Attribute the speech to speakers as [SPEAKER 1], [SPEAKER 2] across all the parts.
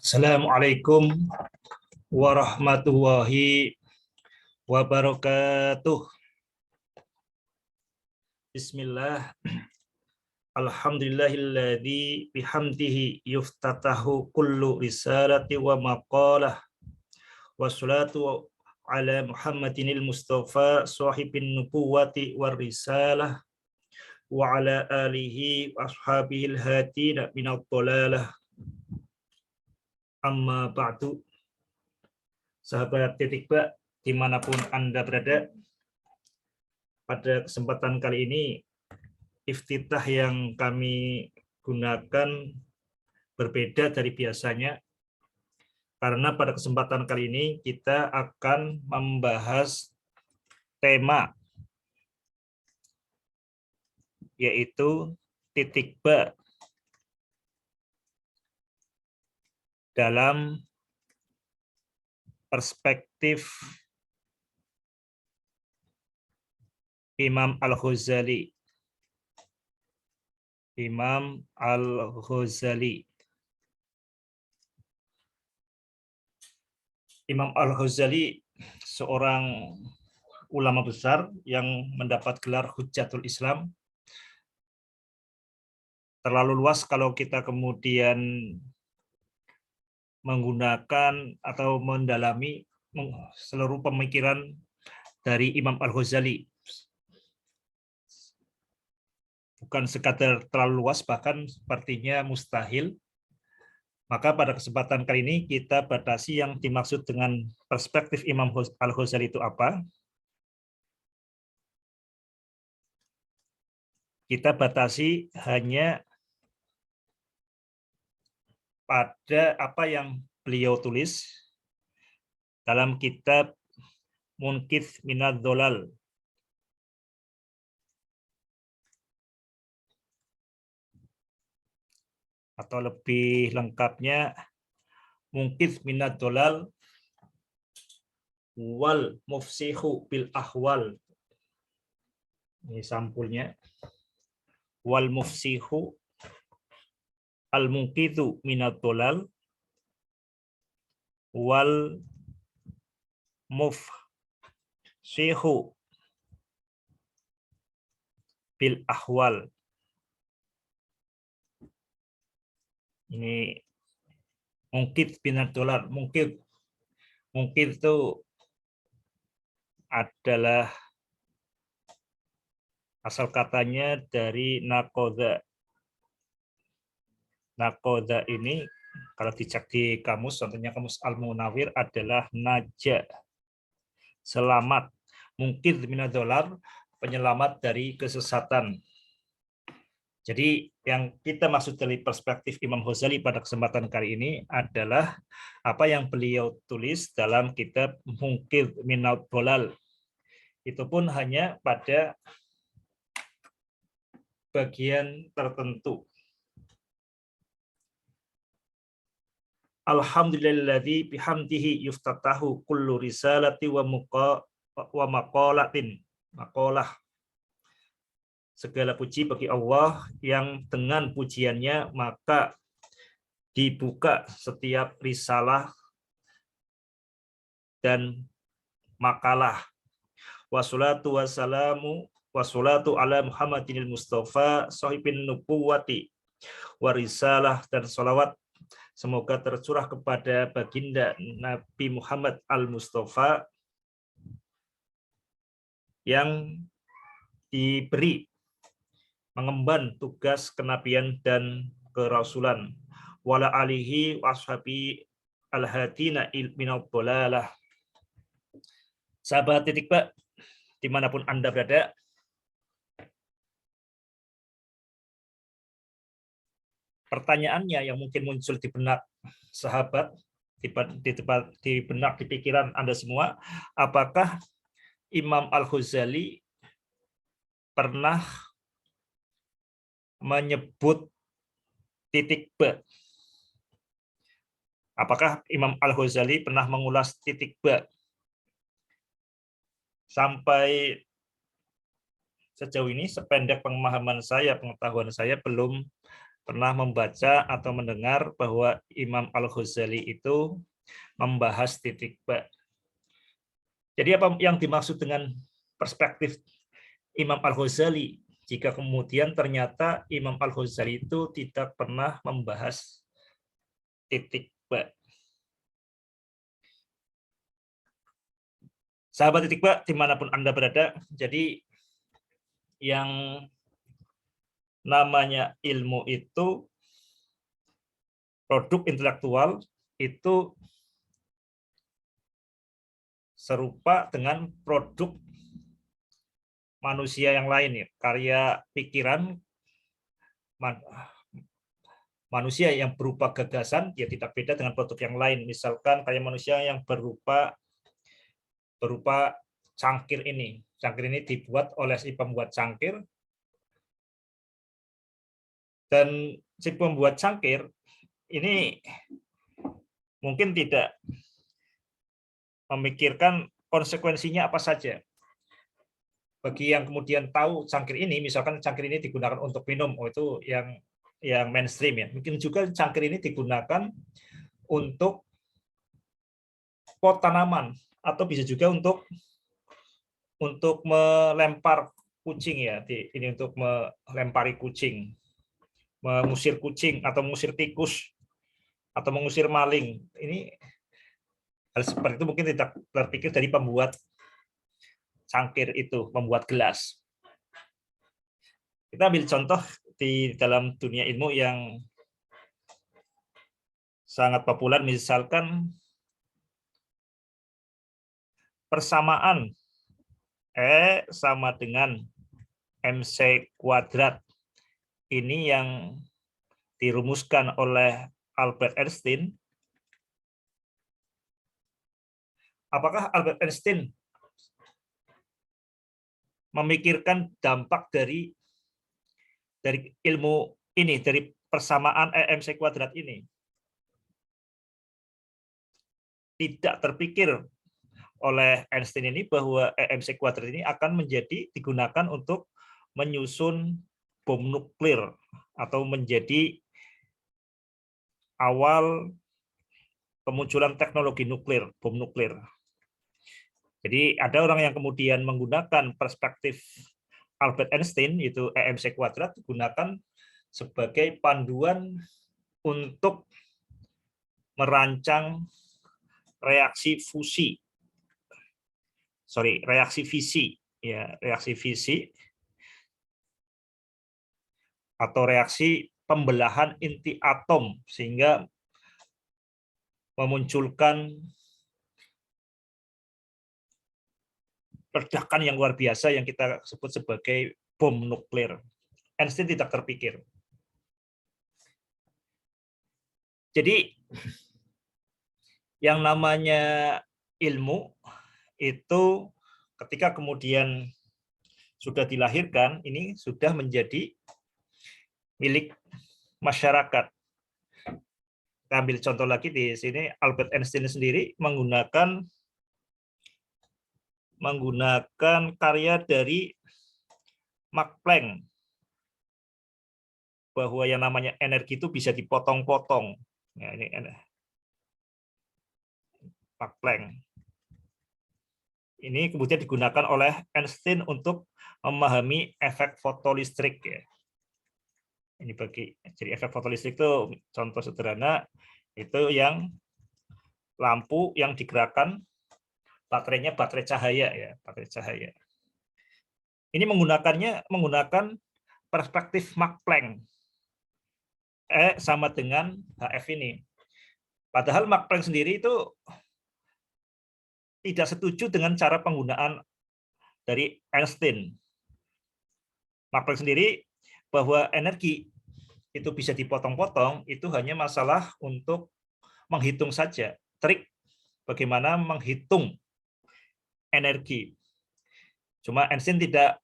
[SPEAKER 1] Assalamualaikum warahmatullahi wabarakatuh. Bismillah. Alhamdulillahilladzi bihamdihi yuftatahu kullu risalati wa maqalah. Wassalatu ala Muhammadinil Mustafa sahibin nubuwati war risalah wa ala alihi wa ashabihil hadina minad dhalalah. Amma ba'du. Sahabat Titik Ba, dimanapun Anda berada, pada kesempatan kali ini iftitah yang kami gunakan berbeda dari biasanya, karena pada kesempatan kali ini kita akan membahas tema, yaitu titik ba dalam perspektif Imam Al-Ghazali. Imam Al-Ghazali. Imam Al-Ghazali seorang ulama besar yang mendapat gelar Hujjatul Islam. Terlalu luas kalau kita kemudian menggunakan atau mendalami seluruh pemikiran dari Imam Al-Ghazali. Bukan sekadar terlalu luas, bahkan sepertinya mustahil. Maka pada kesempatan kali ini kita batasi yang dimaksud dengan perspektif Imam Al-Ghazali itu apa. Kita batasi hanya pada apa yang beliau tulis dalam kitab Munqidh Minadh Dhalal. Atau lebih lengkapnya Munqidh Minadh Dhalal wal mufsihu bil ahwal. Ini sampulnya. Wal mufsihu al munqidhu minadh dhalal wal mufsihu bil ahwal. Ini Munqidh minadh dhalal. Munqidh itu adalah asal katanya dari nakoda. Nakoda ini kalau dicek di kamus, contohnya kamus Al-Munawwir adalah naja, selamat. Munqidh minadh dhalal, penyelamat dari kesesatan. Jadi yang kita maksud dari perspektif Imam Ghazali pada kesempatan kali ini adalah apa yang beliau tulis dalam kitab Munqidh Minadh Dhalal. Itu pun hanya pada bagian tertentu. Alhamdulillahilladzi bihamdihi yuftatahu kullu risalati wa maqalatin. Maqalah. Segala puji bagi Allah yang dengan pujiannya maka dibuka setiap risalah dan makalah. Wassalatu wassalamu wassalatu ala Muhammadinil Mustafa sahibin nubuwati warisalah, dan salawat semoga tercurah kepada baginda Nabi Muhammad Al-Mustafa yang diberi mengemban tugas kenabian dan kerasulan, wala alihi washabi al-hadina minadh dhalalah. Sahabat Titik Ba, dimanapun Anda berada, pertanyaannya yang mungkin muncul di benak sahabat, di benak, di pikiran Anda semua, apakah Imam Al-Ghazali pernah menyebut titik ba? Apakah Imam Al-Ghazali pernah mengulas titik ba? Sampai sejauh ini, sependek pengetahuan saya, belum pernah membaca atau mendengar bahwa Imam Al-Ghazali itu membahas titik ba. Jadi apa yang dimaksud dengan perspektif Imam Al-Ghazali jika kemudian ternyata Imam Al-Ghazali itu tidak pernah membahas titik ba? Sahabat titik ba dimanapun Anda berada, jadi yang namanya ilmu itu, produk intelektual itu serupa dengan produk manusia yang lain, ya, karya pikiran manusia yang berupa gagasan, ya tidak beda dengan produk yang lain. Misalkan karya manusia yang berupa cangkir ini. Cangkir ini dibuat oleh si pembuat cangkir, dan si pembuat cangkir ini mungkin tidak memikirkan konsekuensinya apa saja. Bagi yang kemudian tahu cangkir ini, misalkan cangkir ini digunakan untuk minum, oh itu yang mainstream, ya. Mungkin juga cangkir ini digunakan untuk pot tanaman, atau bisa juga untuk melempar kucing, ya. Ini untuk melempari kucing, mengusir kucing atau mengusir tikus atau mengusir maling. Ini hal seperti itu mungkin tidak terpikir dari pembuat cangkir itu, membuat gelas. Kita ambil contoh di dalam dunia ilmu yang sangat populer, misalkan persamaan E sama dengan MC kuadrat. Ini yang dirumuskan oleh Albert Einstein. Apakah Albert Einstein memikirkan dampak dari ilmu ini, dari persamaan EMC kuadrat ini? Tidak terpikir oleh Einstein ini bahwa EMC kuadrat ini akan digunakan untuk menyusun bom nuklir atau menjadi awal kemunculan teknologi nuklir, bom nuklir. Jadi ada orang yang kemudian menggunakan perspektif Albert Einstein, yaitu EMC kuadrat, digunakan sebagai panduan untuk merancang reaksi fisi, ya, reaksi fisi atau reaksi pembelahan inti atom, sehingga memunculkan ledakan yang luar biasa yang kita sebut sebagai bom nuklir. Einstein tidak terpikir. Jadi yang namanya ilmu itu ketika kemudian sudah dilahirkan, ini sudah menjadi milik masyarakat. Kita ambil contoh lagi di sini, Albert Einstein sendiri menggunakan karya dari Max Planck, bahwa yang namanya energi itu bisa dipotong-potong. Ya, ini Max Planck. Ini kemudian digunakan oleh Einstein untuk memahami efek fotolistrik, ya. Ini jadi efek fotolistrik itu contoh sederhana, itu yang lampu yang digerakkan baterainya baterai cahaya, ya, baterai cahaya. Ini menggunakan perspektif Max Planck. E sama dengan HF ini. Padahal Max Planck sendiri itu tidak setuju dengan cara penggunaan dari Einstein. Max Planck sendiri bahwa energi itu bisa dipotong-potong, itu hanya masalah untuk menghitung saja, trik bagaimana menghitung energi. Cuma Einstein tidak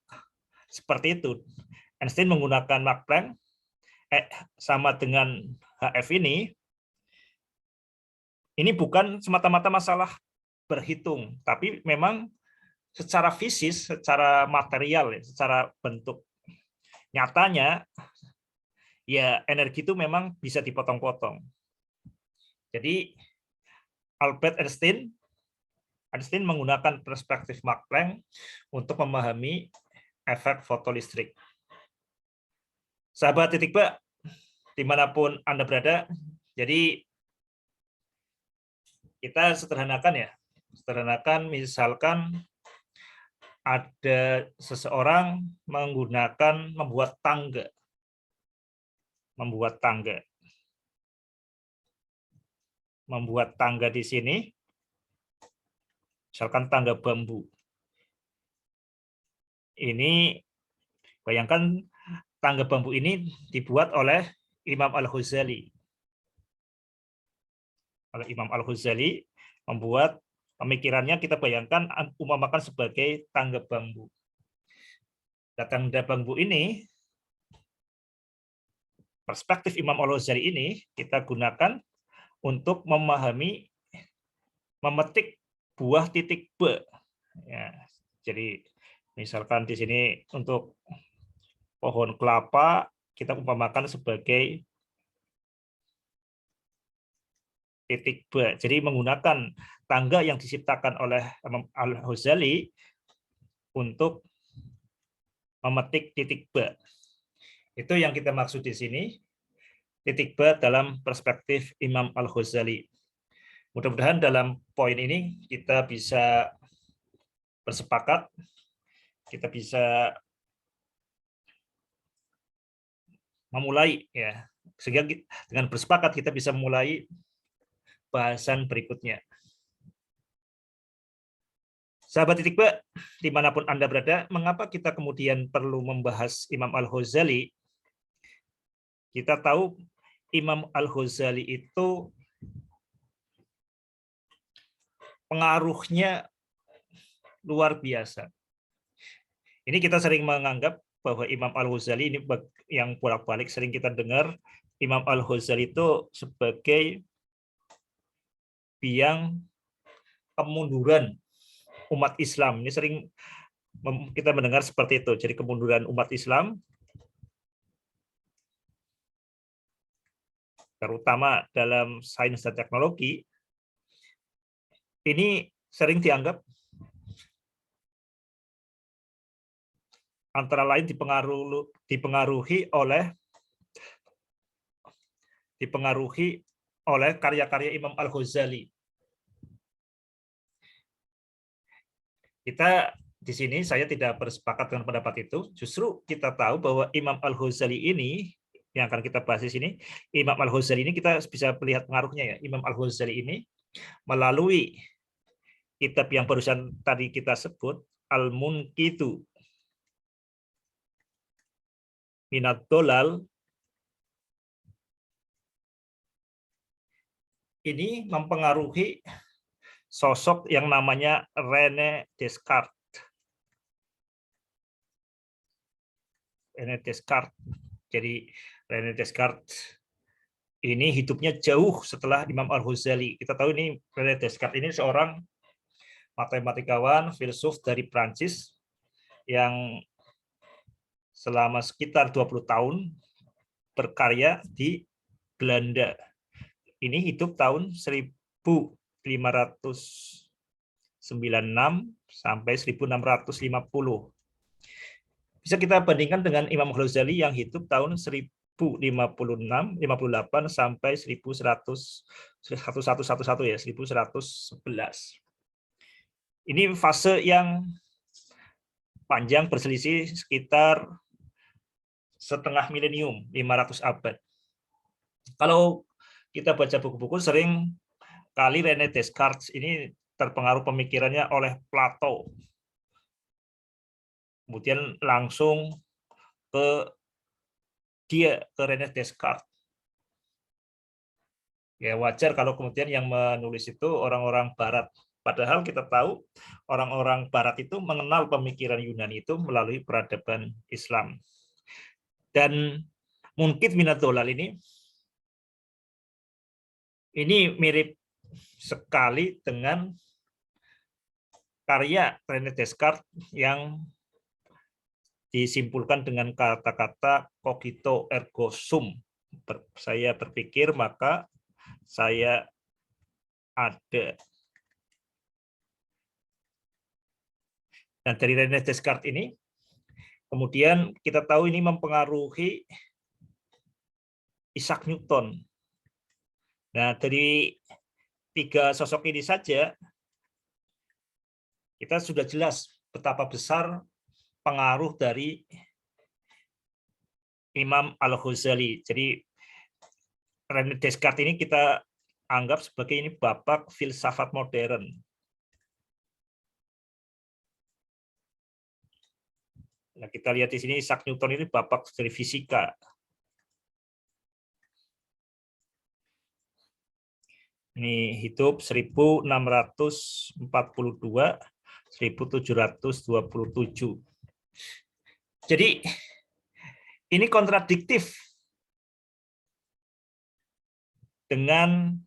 [SPEAKER 1] seperti itu. Einstein menggunakan Max Planck sama dengan HF ini bukan semata-mata masalah berhitung, tapi memang secara fisis, secara material, secara bentuk nyatanya ya energi itu memang bisa dipotong-potong. Jadi Albert Einstein menggunakan perspektif Max Planck untuk memahami efek fotolistrik. Sahabat titik bak, dimanapun Anda berada, jadi kita sederhanakan misalkan ada seseorang membuat tangga di sini, misalkan tangga bambu. Ini bayangkan tangga bambu ini dibuat oleh Imam Al-Ghazali. Imam Al-Ghazali membuat pemikirannya, kita bayangkan umpamakan sebagai tangga bambu. Tangga bambu ini, perspektif Imam Al-Ghazali ini kita gunakan untuk memetik buah titik B. Ya, jadi misalkan di sini untuk pohon kelapa kita umpamakan sebagai titik B. Jadi menggunakan tangga yang diciptakan oleh Imam Al-Ghazali untuk memetik titik B. Itu yang kita maksud di sini, titik B dalam perspektif Imam Al-Ghazali. Mudah-mudahan dalam poin ini kita bisa bersepakat, kita bisa memulai, ya, sehingga dengan bersepakat kita bisa memulai bahasan berikutnya. Sahabat titik B, dimanapun Anda berada, mengapa kita kemudian perlu membahas Imam Al-Ghazali? Kita tahu Imam Al-Ghazali itu pengaruhnya luar biasa. Ini kita sering menganggap bahwa Imam Al-Ghazali ini yang bolak-balik sering kita dengar, Imam Al-Ghazali itu sebagai biang kemunduran umat Islam. Ini sering kita mendengar seperti itu. Jadi kemunduran umat Islam, terutama dalam sains dan teknologi, ini sering dianggap antara lain dipengaruhi oleh karya-karya Imam Al-Ghazali. Kita di sini saya tidak bersepakat dengan pendapat itu. Justru kita tahu bahwa Imam Al-Ghazali ini yang akan kita bahas di sini, Imam Al-Ghazali ini kita bisa melihat pengaruhnya, ya. Imam Al-Ghazali ini melalui kitab yang barusan tadi kita sebut, Al-Munqitu Minad Dolal, ini mempengaruhi sosok yang namanya René Descartes. Jadi René Descartes ini hidupnya jauh setelah Imam Al-Ghazali. Kita tahu ini René Descartes ini seorang matematikawan, filsuf dari Prancis yang selama sekitar 20 tahun berkarya di Belanda. Ini hidup tahun 1596 sampai 1650. Bisa kita bandingkan dengan Imam Ghazali yang hidup tahun 1056, 58 sampai 1111 ya, 1111. Ini fase yang panjang, berselisih sekitar setengah milenium, 500 abad. Kalau kita baca buku-buku, sering kali René Descartes ini terpengaruh pemikirannya oleh Plato. Kemudian langsung ke René Descartes. Ya wajar kalau kemudian yang menulis itu orang-orang Barat. Padahal kita tahu orang-orang Barat itu mengenal pemikiran Yunani itu melalui peradaban Islam. Dan Munqidh Minad Dolal ini mirip sekali dengan karya René Descartes yang disimpulkan dengan kata-kata cogito ergo sum. Saya berpikir maka saya ada. Nah, dari René Descartes ini, kemudian kita tahu ini mempengaruhi Isaac Newton. Nah, dari 3 sosok ini saja, kita sudah jelas betapa besar pengaruh dari Imam Al-Ghazali. Jadi, René Descartes ini kita anggap sebagai ini bapak filsafat modern. Nah, kita lihat di sini Isaac Newton ini bapak dari fisika. Ini hidup 1642 1727. Jadi ini kontradiktif dengan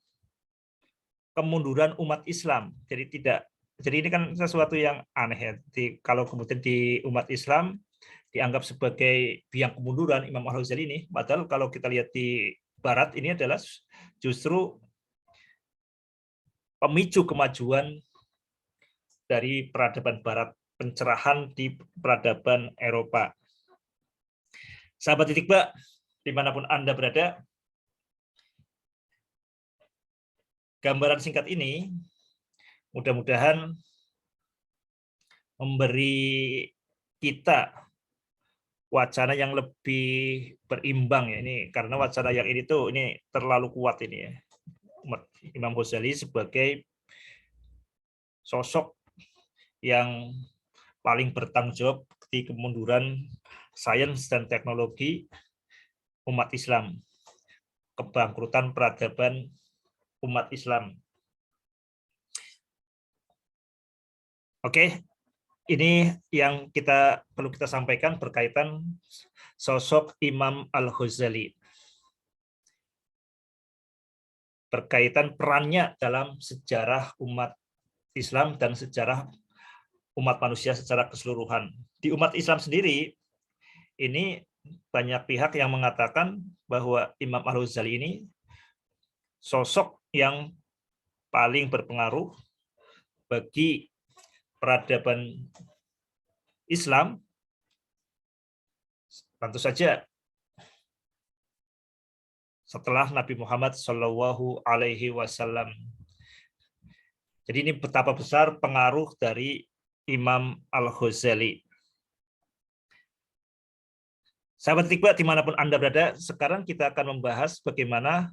[SPEAKER 1] kemunduran umat Islam. Jadi ini kan sesuatu yang aneh ya. Kalau kemudian di umat Islam dianggap sebagai biang kemunduran Imam Al-Ghazali ini, padahal kalau kita lihat di Barat ini adalah justru pemicu kemajuan dari peradaban Barat, pencerahan di peradaban Eropa. Sahabat Titikba, dimanapun Anda berada, gambaran singkat ini mudah-mudahan memberi kita wacana yang lebih berimbang ya ini, karena wacana yang ini tuh ini terlalu kuat ini ya. Imam Ghazali sebagai sosok yang paling bertanggung jawab di kemunduran sains dan teknologi umat Islam, kebangkrutan peradaban umat Islam. Oke, ini yang perlu kita sampaikan berkaitan sosok Imam Al-Ghazali, berkaitan perannya dalam sejarah umat Islam dan sejarah umat manusia secara keseluruhan. Di umat Islam sendiri, ini banyak pihak yang mengatakan bahwa Imam Al-Ghazali ini sosok yang paling berpengaruh bagi peradaban Islam. Tentu saja setelah Nabi Muhammad SAW. Jadi ini betapa besar pengaruh dari Imam Al-Ghazali. Sahabat Titikba, dimanapun Anda berada, sekarang kita akan membahas bagaimana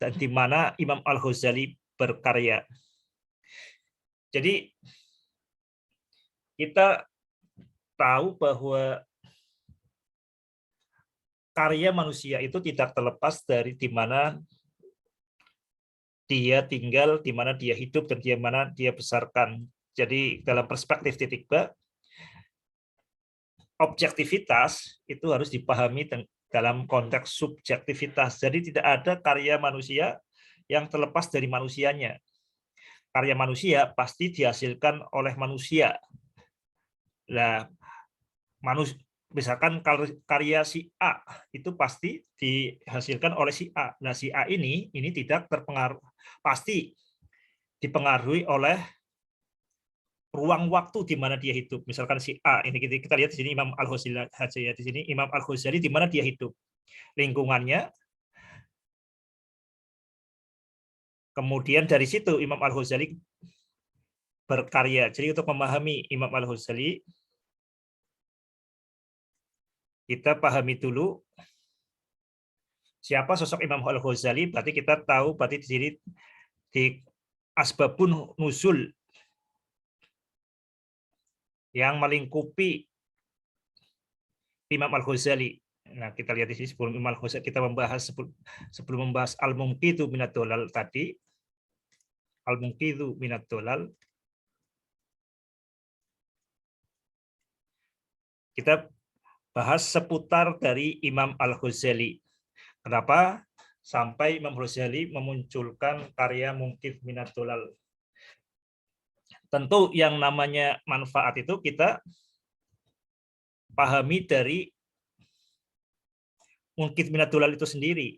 [SPEAKER 1] dan di mana Imam Al-Ghazali berkarya. Jadi kita tahu bahwa karya manusia itu tidak terlepas dari di mana dia tinggal, di mana dia hidup, dan di mana dia besarkan. Jadi dalam perspektif Titikba, objektivitas itu harus dipahami dalam konteks subjektivitas. Jadi tidak ada karya manusia yang terlepas dari manusianya. Karya manusia pasti dihasilkan oleh manusia. Nah, misalkan karya si A itu pasti dihasilkan oleh si A. Nah, si A ini tidak terpengaruh, pasti dipengaruhi oleh ruang waktu di mana dia hidup. Misalkan si A ini kita lihat di sini Imam Al-Ghazali ya, di sini Imam Al-Ghazali di mana dia hidup, lingkungannya. Kemudian dari situ Imam Al-Ghazali berkarya. Jadi untuk memahami Imam Al-Ghazali, kita pahami dulu siapa sosok Imam Al-Ghazali. Berarti kita tahu berarti di sini di asbabun nuzul yang melingkupi Imam Al-Ghazali. Nah, kita lihat di sini sebelum Imam Al-Ghazali kita membahas sebelum membahas Al-Munqidhu minad Dhalal tadi. Al-Munqidhu minad Dhalal. Kita bahas seputar dari Imam Al-Ghazali. Kenapa sampai Imam Ghazali memunculkan karya Munqidh minad Dhalal? Tentu yang namanya manfaat itu kita pahami dari Munqidh minad Dhalal itu sendiri.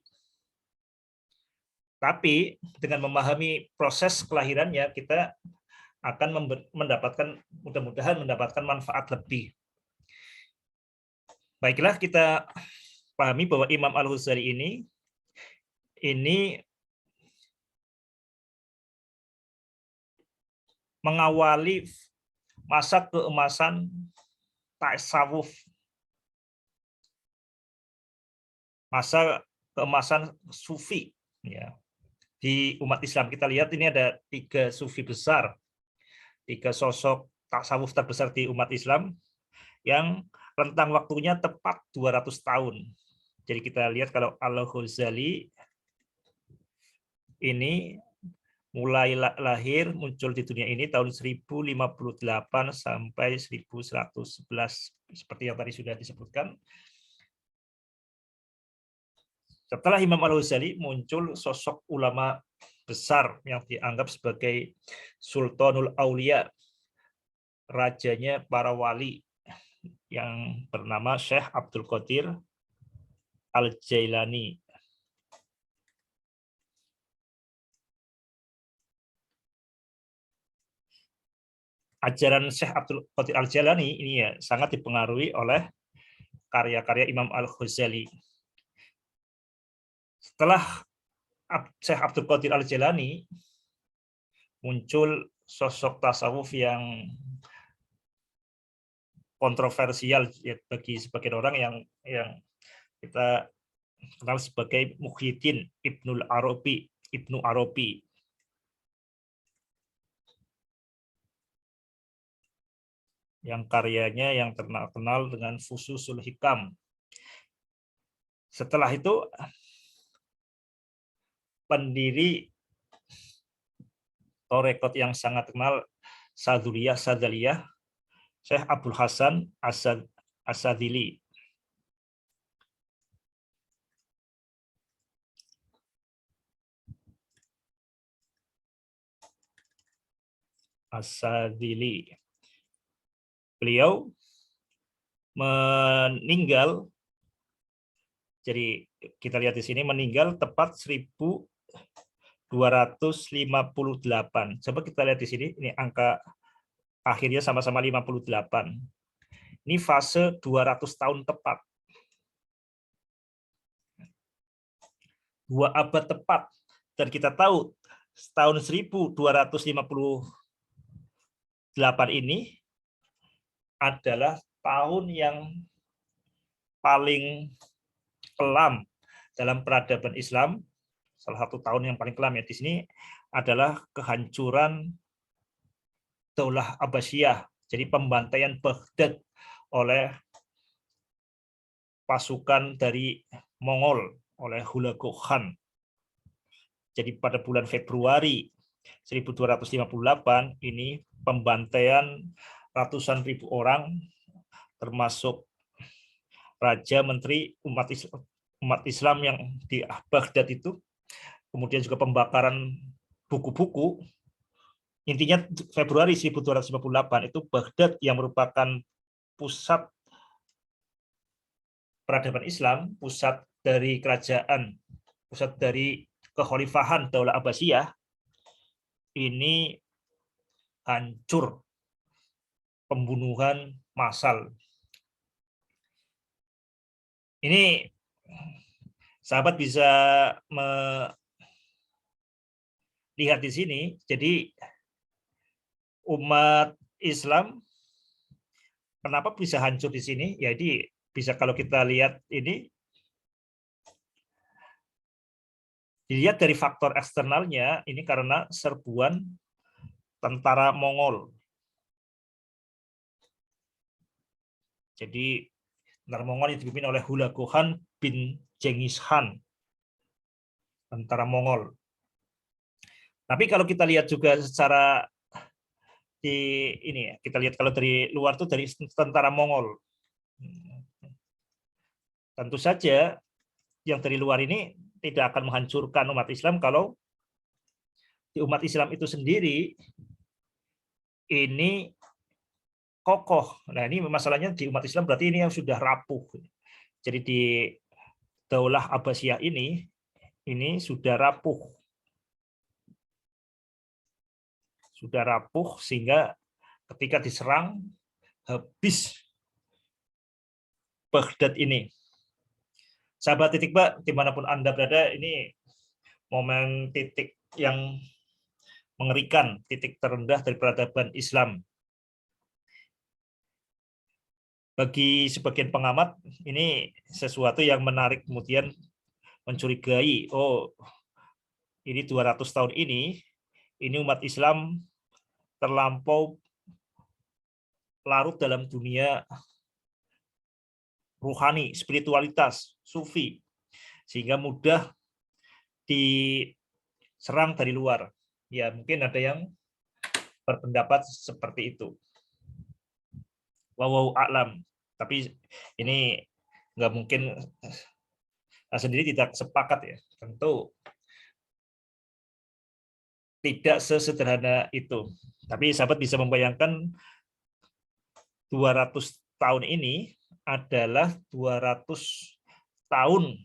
[SPEAKER 1] Tapi dengan memahami proses kelahirannya, kita akan mendapatkan, mudah-mudahan mendapatkan manfaat lebih. Baiklah, kita pahami bahwa Imam Al-Ghazali ini mengawali masa keemasan tasawuf, masa keemasan sufi, ya. Di umat Islam kita lihat ini ada 3 sufi besar, 3 sosok tasawuf terbesar di umat Islam yang rentang waktunya tepat 200 tahun. Jadi kita lihat kalau Al-Ghazali ini mulai lahir, muncul di dunia ini tahun 1058 sampai 1111, seperti yang tadi sudah disebutkan. Setelah Imam Al-Ghazali muncul sosok ulama besar yang dianggap sebagai Sultanul Aulia, rajanya para wali, yang bernama Syekh Abdul Qadir Al-Jailani. Ajaran Syekh Abdul Qadir Al-Jailani ini ya sangat dipengaruhi oleh karya-karya Imam Al-Ghazali. Setelah Syekh Abdul Qadir Al-Jailani, muncul sosok tasawuf yang kontroversial ya, bagi sebagian orang yang kita kenal sebagai Muhyiddin Ibnu Arabi. Yang karyanya yang terkenal dengan Fususul Hikam. Setelah itu pendiri Torekot yang sangat terkenal Sadaliyah, Syekh Abdul Hasan As-Sadili. Beliau meninggal, jadi kita lihat di sini, meninggal tepat 1258. Coba kita lihat di sini, ini angka akhirnya sama-sama 58. Ini fase 200 tahun tepat. 2 abad tepat. Dan kita tahu tahun 1258 ini adalah tahun yang paling kelam dalam peradaban Islam. Salah satu tahun yang paling kelam ya di sini adalah kehancuran Daulah Abbasiyah. Jadi pembantaian Baghdad oleh pasukan dari Mongol, oleh Hulagu Khan. Jadi pada bulan Februari 1258 ini pembantaian ratusan ribu orang, termasuk raja, menteri, umat Islam yang di Baghdad itu. Kemudian juga pembakaran buku-buku. Intinya Februari 1258 itu Baghdad yang merupakan pusat peradaban Islam, pusat dari kerajaan, pusat dari kekhalifahan Daulah Abbasiyah, ini hancur, pembunuhan massal. Ini sahabat bisa melihat di sini, jadi umat Islam kenapa bisa hancur di sini? Jadi bisa kalau kita lihat ini, dilihat dari faktor eksternalnya, ini karena serbuan tentara Mongol. Jadi tentara Mongol yang dipimpin oleh Hulagu Khan bin Genghis Khan, tentara Mongol. Tapi kalau kita lihat juga secara di ini, kita lihat kalau dari luar tuh dari tentara Mongol. Tentu saja yang dari luar ini tidak akan menghancurkan umat Islam kalau di umat Islam itu sendiri ini kokoh. Nah, ini masalahnya di umat Islam berarti ini yang sudah rapuh. Jadi di Daulah Abbasiyah ini sudah rapuh. Sudah rapuh sehingga ketika diserang habis Baghdad ini. Sahabat titik Mbak, dimanapun Anda berada, ini momen titik yang mengerikan, titik terendah dari peradaban Islam. Bagi sebagian pengamat, ini sesuatu yang menarik, kemudian mencurigai, oh ini 200 tahun ini umat Islam terlampau larut dalam dunia ruhani, spiritualitas, sufi, sehingga mudah diserang dari luar. Ya, mungkin ada yang berpendapat seperti itu. Wallahu a'lam. Tapi ini nggak mungkin, saya sendiri tidak sepakat ya. Tentu tidak sesederhana itu. Tapi sahabat bisa membayangkan 200 tahun ini adalah 200 tahun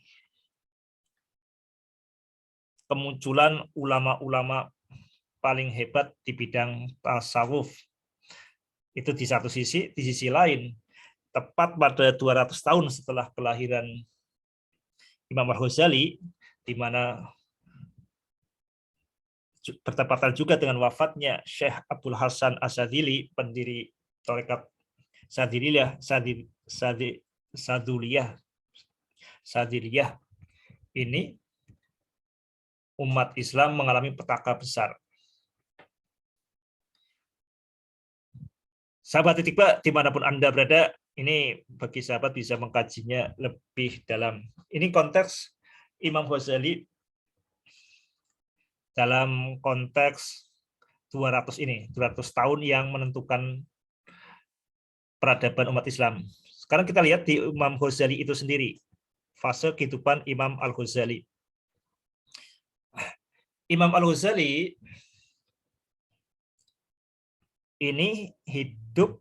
[SPEAKER 1] kemunculan ulama-ulama paling hebat di bidang tasawuf. Itu di satu sisi, di sisi lain, tepat pada 200 tahun setelah kelahiran Imam Al-Ghazali, di mana bertepatan juga dengan wafatnya Syekh Abdul Hasan Asyadzili, pendiri tarekat Sadiliyah, ini umat Islam mengalami petaka besar. Sahabat titik Mbak, dimanapun Anda berada, ini bagi sahabat bisa mengkajinya lebih dalam. Ini konteks Imam Ghazali dalam konteks 200 tahun yang menentukan peradaban umat Islam. Sekarang kita lihat di Imam Ghazali itu sendiri, fase kehidupan Imam Al-Ghazali. Imam Al-Ghazali ini hidup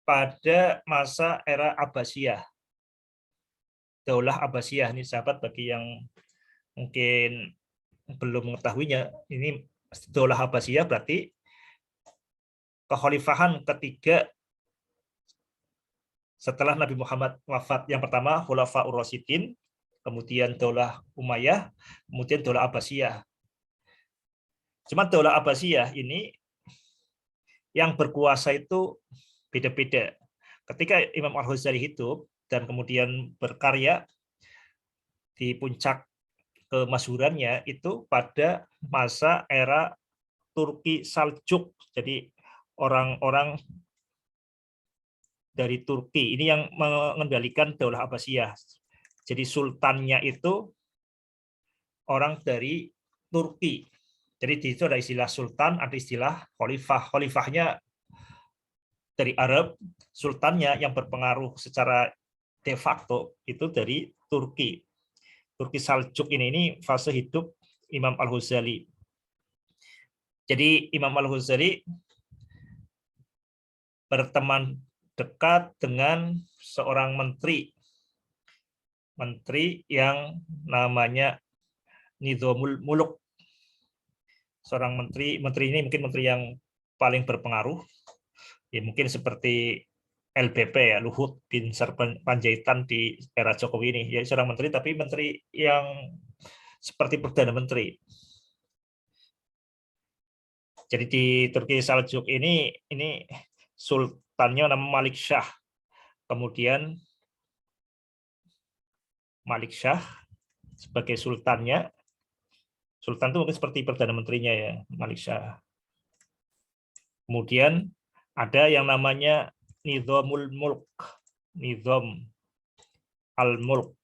[SPEAKER 1] pada masa era Abbasiyah. Daulah Abbasiyah ini sahabat, bagi yang mungkin belum mengetahuinya, ini Daulah Abbasiyah berarti kekhalifahan ketiga setelah Nabi Muhammad wafat. Yang pertama Khulafaur Rasyidin, kemudian Daulah Umayyah, kemudian Daulah Abbasiyah. Cuma Daulah Abbasiyah ini yang berkuasa itu beda-beda. Ketika Imam Al-Ghazali hidup dan kemudian berkarya, di puncak kemasyhurannya itu pada masa era Turki Saljuk. Jadi orang-orang dari Turki ini yang mengendalikan Daulah Abbasiyah. Jadi sultannya itu orang dari Turki. Jadi di situ ada istilah sultan, ada istilah khalifah. Khalifahnya dari Arab, sultannya yang berpengaruh secara de facto itu dari Turki. Turki Saljuk ini fase hidup Imam Al-Ghazali. Jadi Imam Al-Ghazali berteman dekat dengan seorang menteri yang namanya Nizamul Muluk. Seorang menteri ini mungkin menteri yang paling berpengaruh, ya mungkin seperti LBP ya, Luhut bin Sarpanjaitan di era Jokowi ini. Ya seorang menteri, tapi menteri yang seperti perdana menteri. Jadi di Turki Saljuk ini sultannya nama Malik Shah. Kemudian Malik Shah sebagai sultannya, sultan itu mungkin seperti perdana menterinya ya, Malik Shah. Kemudian ada yang namanya Nizamul Mulk, Nizam Al-Mulk.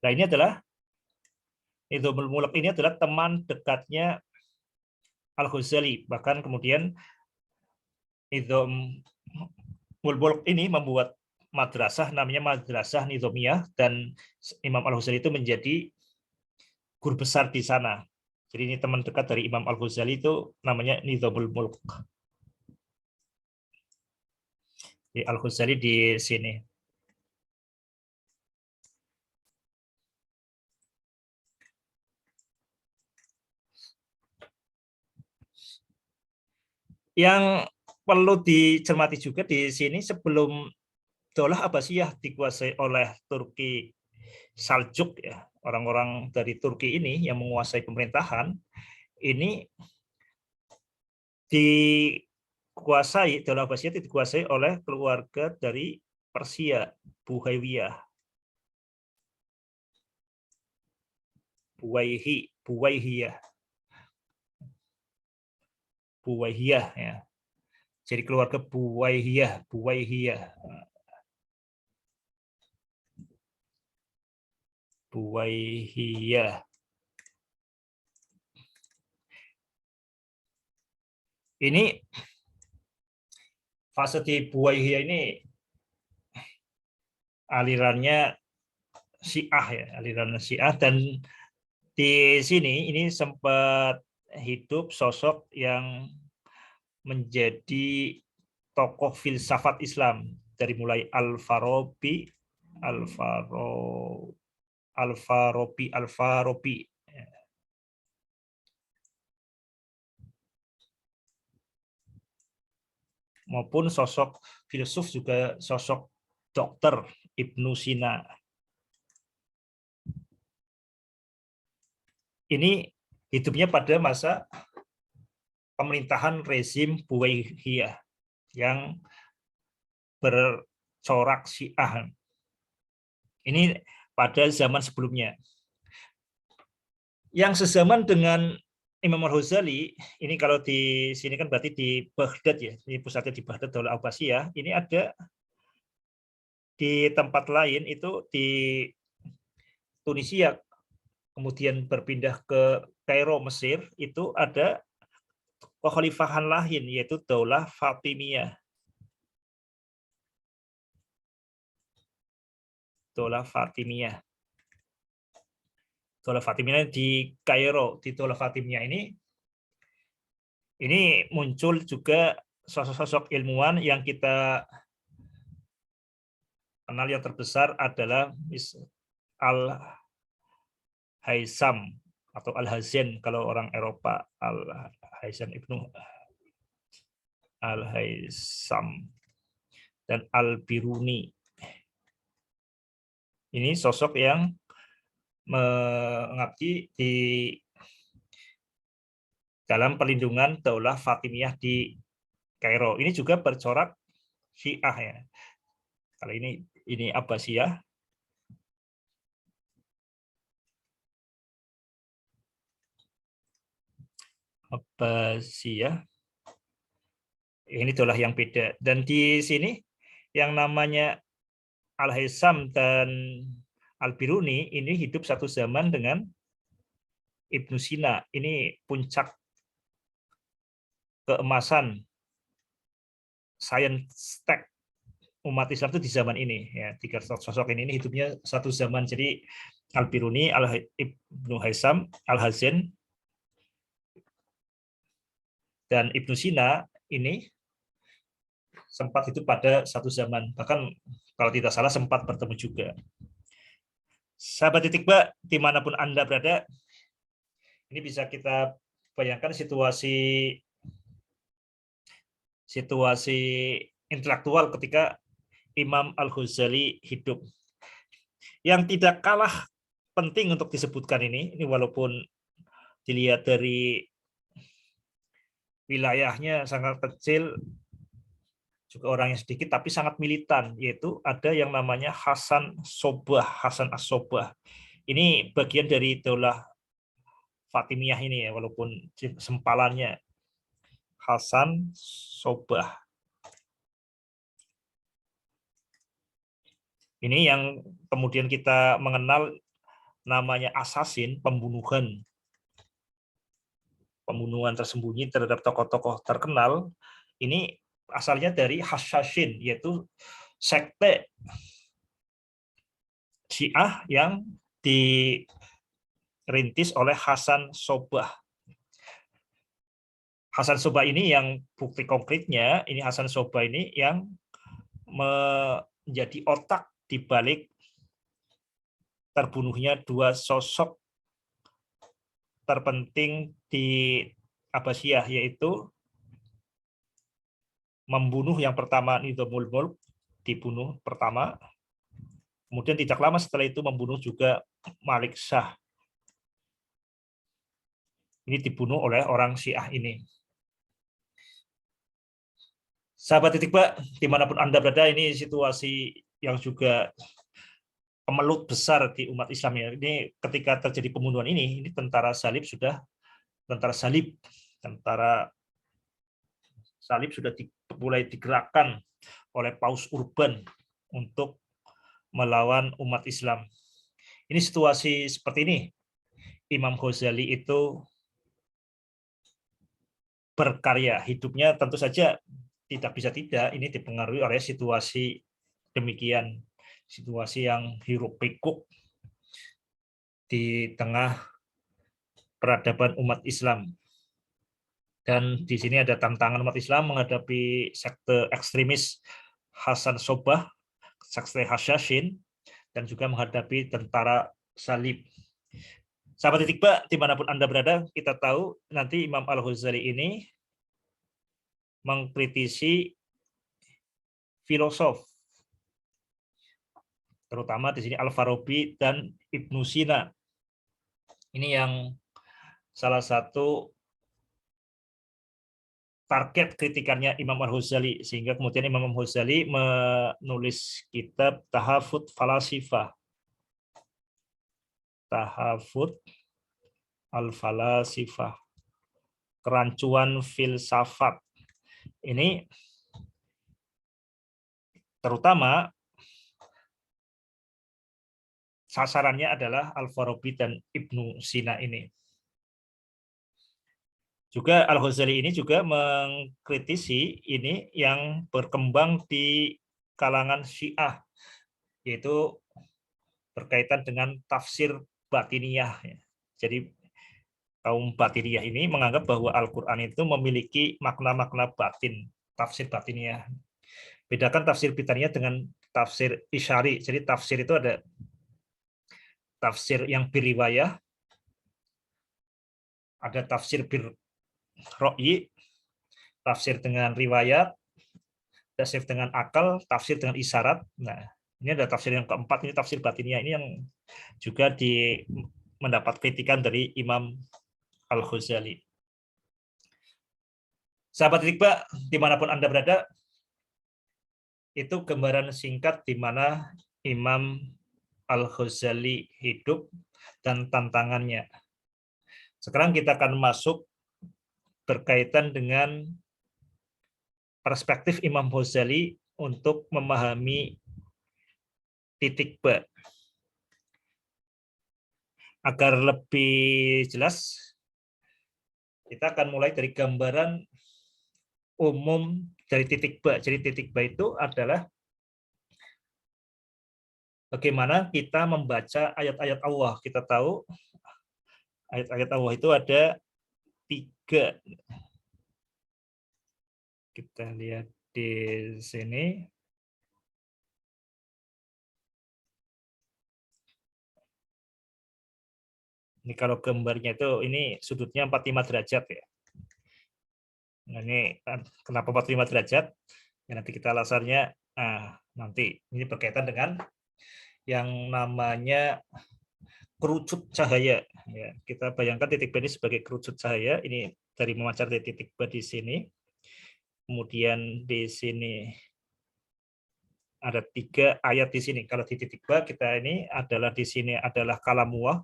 [SPEAKER 1] Nah ini adalah Nizamul Mulk ini adalah teman dekatnya Al-Ghazali. Bahkan kemudian Nizamul Mulk ini membuat madrasah namanya Madrasah Nizamiyah, dan Imam Al-Ghazali itu menjadi guru besar di sana. Jadi ini teman dekat dari Imam Al-Ghazali itu namanya Nizamul Mulk. Di Al-Ghazali di sini. Yang perlu dicermati juga di sini, sebelum Daulah Abbasiyah dikuasai oleh Turki Saljuk, ya, orang-orang dari Turki ini yang menguasai pemerintahan, ini Daulah Abbasiyah dikuasai oleh keluarga dari Persia, Buhaywiyah. Buwaihiyah, ya. Jadi keluarga Buwaihiyah. Ini fase di Buwaihiyah ini alirannya Syiah, ya, aliran Syiah. Dan di sini ini sempat hidup sosok yang menjadi tokoh filsafat Islam dari mulai Al-Farabi maupun sosok filsuf juga, sosok Dr. Ibnu Sina. Ini hidupnya pada masa pemerintahan rezim Buwaihiyah yang bercorak Syiah. Ini pada zaman sebelumnya. Yang sezaman dengan Imam Al-Ghazali, ini kalau di sini kan berarti di Baghdad, ya, ini pusatnya di Baghdad, Daulah Abbasiyah. Ini ada di tempat lain itu di Tunisia, kemudian berpindah ke Kairo, Mesir, itu ada kekhalifahan lain, yaitu Daulah Fatimiyah. Daulah Fatimiyah di Kairo. Di Daulah Fatimiyah ini muncul juga sosok-sosok ilmuwan yang kita kenal. Yang terbesar adalah Al-Haisam atau Al-Hazin kalau orang Eropa, Al-Haisam Ibnu Al-Haisam dan Al-Biruni. Ini sosok yang mengabdi di dalam perlindungan Daulah Fatimiyah di Kairo. Ini juga bercorak Syiah, ya. Kalau ini Abbasiyah. Ini Daulah yang beda. Dan di sini yang namanya Al-Haisam dan Al-Biruni ini hidup satu zaman dengan Ibnu Sina. Ini puncak keemasan science tech umat Islam itu di zaman ini, ya. Tiga sosok ini hidupnya satu zaman. Jadi Al-Biruni, Ibnu Haisam, Al-Hazin, dan Ibnu Sina ini sempat hidup pada satu zaman. Bahkan kalau tidak salah sempat bertemu juga. Sahabat Titikba, dimanapun Anda berada, ini bisa kita bayangkan situasi intelektual ketika Imam Al-Ghazali hidup. Yang tidak kalah penting untuk disebutkan ini walaupun dilihat dari wilayahnya sangat kecil, juga orangnya sedikit, tapi sangat militan, yaitu ada yang namanya Hasan As-Sobah. Ini bagian dari Daulah Fatimiyah ini, ya, walaupun sempalannya Hasan Sobah. Ini yang kemudian kita mengenal namanya assassin, pembunuhan tersembunyi terhadap tokoh-tokoh terkenal. Ini asalnya dari Hassassin, yaitu sekte Syiah yang dirintis oleh Hasan Sobah. Hasan Soba ini yang bukti konkretnya, ini Hasan Soba ini yang menjadi otak di balik terbunuhnya dua sosok terpenting di Abbasiyah, yaitu membunuh yang pertama Nizamul Mulk, dibunuh pertama, kemudian tidak lama setelah itu membunuh juga Malik Shah. Ini dibunuh oleh orang Syiah ini. Sahabat Titik Ba, dimanapun Anda berada, ini situasi yang juga pemelut besar di umat Islam ya. Ini ketika terjadi pembunuhan ini tentara salib sudah mulai digerakkan oleh Paus Urban untuk melawan umat Islam. Ini situasi seperti ini. Imam Ghazali itu berkarya, hidupnya tentu saja tidak bisa tidak ini dipengaruhi oleh situasi demikian, situasi yang hiruk pikuk di tengah peradaban umat Islam. Dan di sini ada tantangan umat Islam menghadapi sekte ekstremis Hasan Sobah, sekte Hasyashin, dan juga menghadapi tentara salib. Sahabat Titik Ba, dimanapun Anda berada, kita tahu nanti Imam Al-Ghazali ini mengkritisi filosof, terutama di sini Al-Farabi dan Ibnu Sina. Ini yang salah satu target kritikannya Imam Al-Ghazali, sehingga kemudian Imam Al-Ghazali menulis kitab Tahafut Falasifah. Tahafut Al-Falasifah, kerancuan filsafat. Ini terutama sasarannya adalah Al-Farabi dan Ibnu Sina ini. Juga Al-Ghazali ini juga mengkritisi ini yang berkembang di kalangan Syiah, yaitu berkaitan dengan tafsir batiniyah. Jadi kaum batiniyah ini menganggap bahwa Al-Quran itu memiliki makna-makna batin, tafsir batiniyah. Bedakan tafsir batiniyah dengan tafsir isyari. Jadi tafsir itu ada tafsir yang biriwayah, ada tafsir birro'yi, tafsir dengan riwayat, tafsir dengan akal, tafsir dengan isyarat. Nah, ini ada tafsir yang keempat, ini tafsir batiniyah, ini yang juga mendapat kritikan dari Imam Al-Ghazali. Sahabat Titik Ba, dimanapun Anda berada, itu gambaran singkat di mana Imam Al-Ghazali hidup dan tantangannya. Sekarang kita akan masuk berkaitan dengan perspektif Imam Ghazali untuk memahami Titik Ba. Agar lebih jelas, kita akan mulai dari gambaran umum dari Titik Ba. Jadi Titik Ba itu adalah bagaimana kita membaca ayat-ayat Allah. Kita tahu ayat-ayat Allah itu ada 3. Kita lihat di sini. Ini kalau gambarnya itu ini sudutnya 45 derajat ya. Nah, ini kenapa 45 derajat? Ya, nanti kita lasernya nanti ini berkaitan dengan yang namanya kerucut cahaya. Ya, kita bayangkan titik B ini sebagai kerucut cahaya. Ini dari memancar dari titik B di sini. Kemudian di sini ada 3 ayat di sini. Kalau di titik B kita ini adalah di sini adalah kalamullah.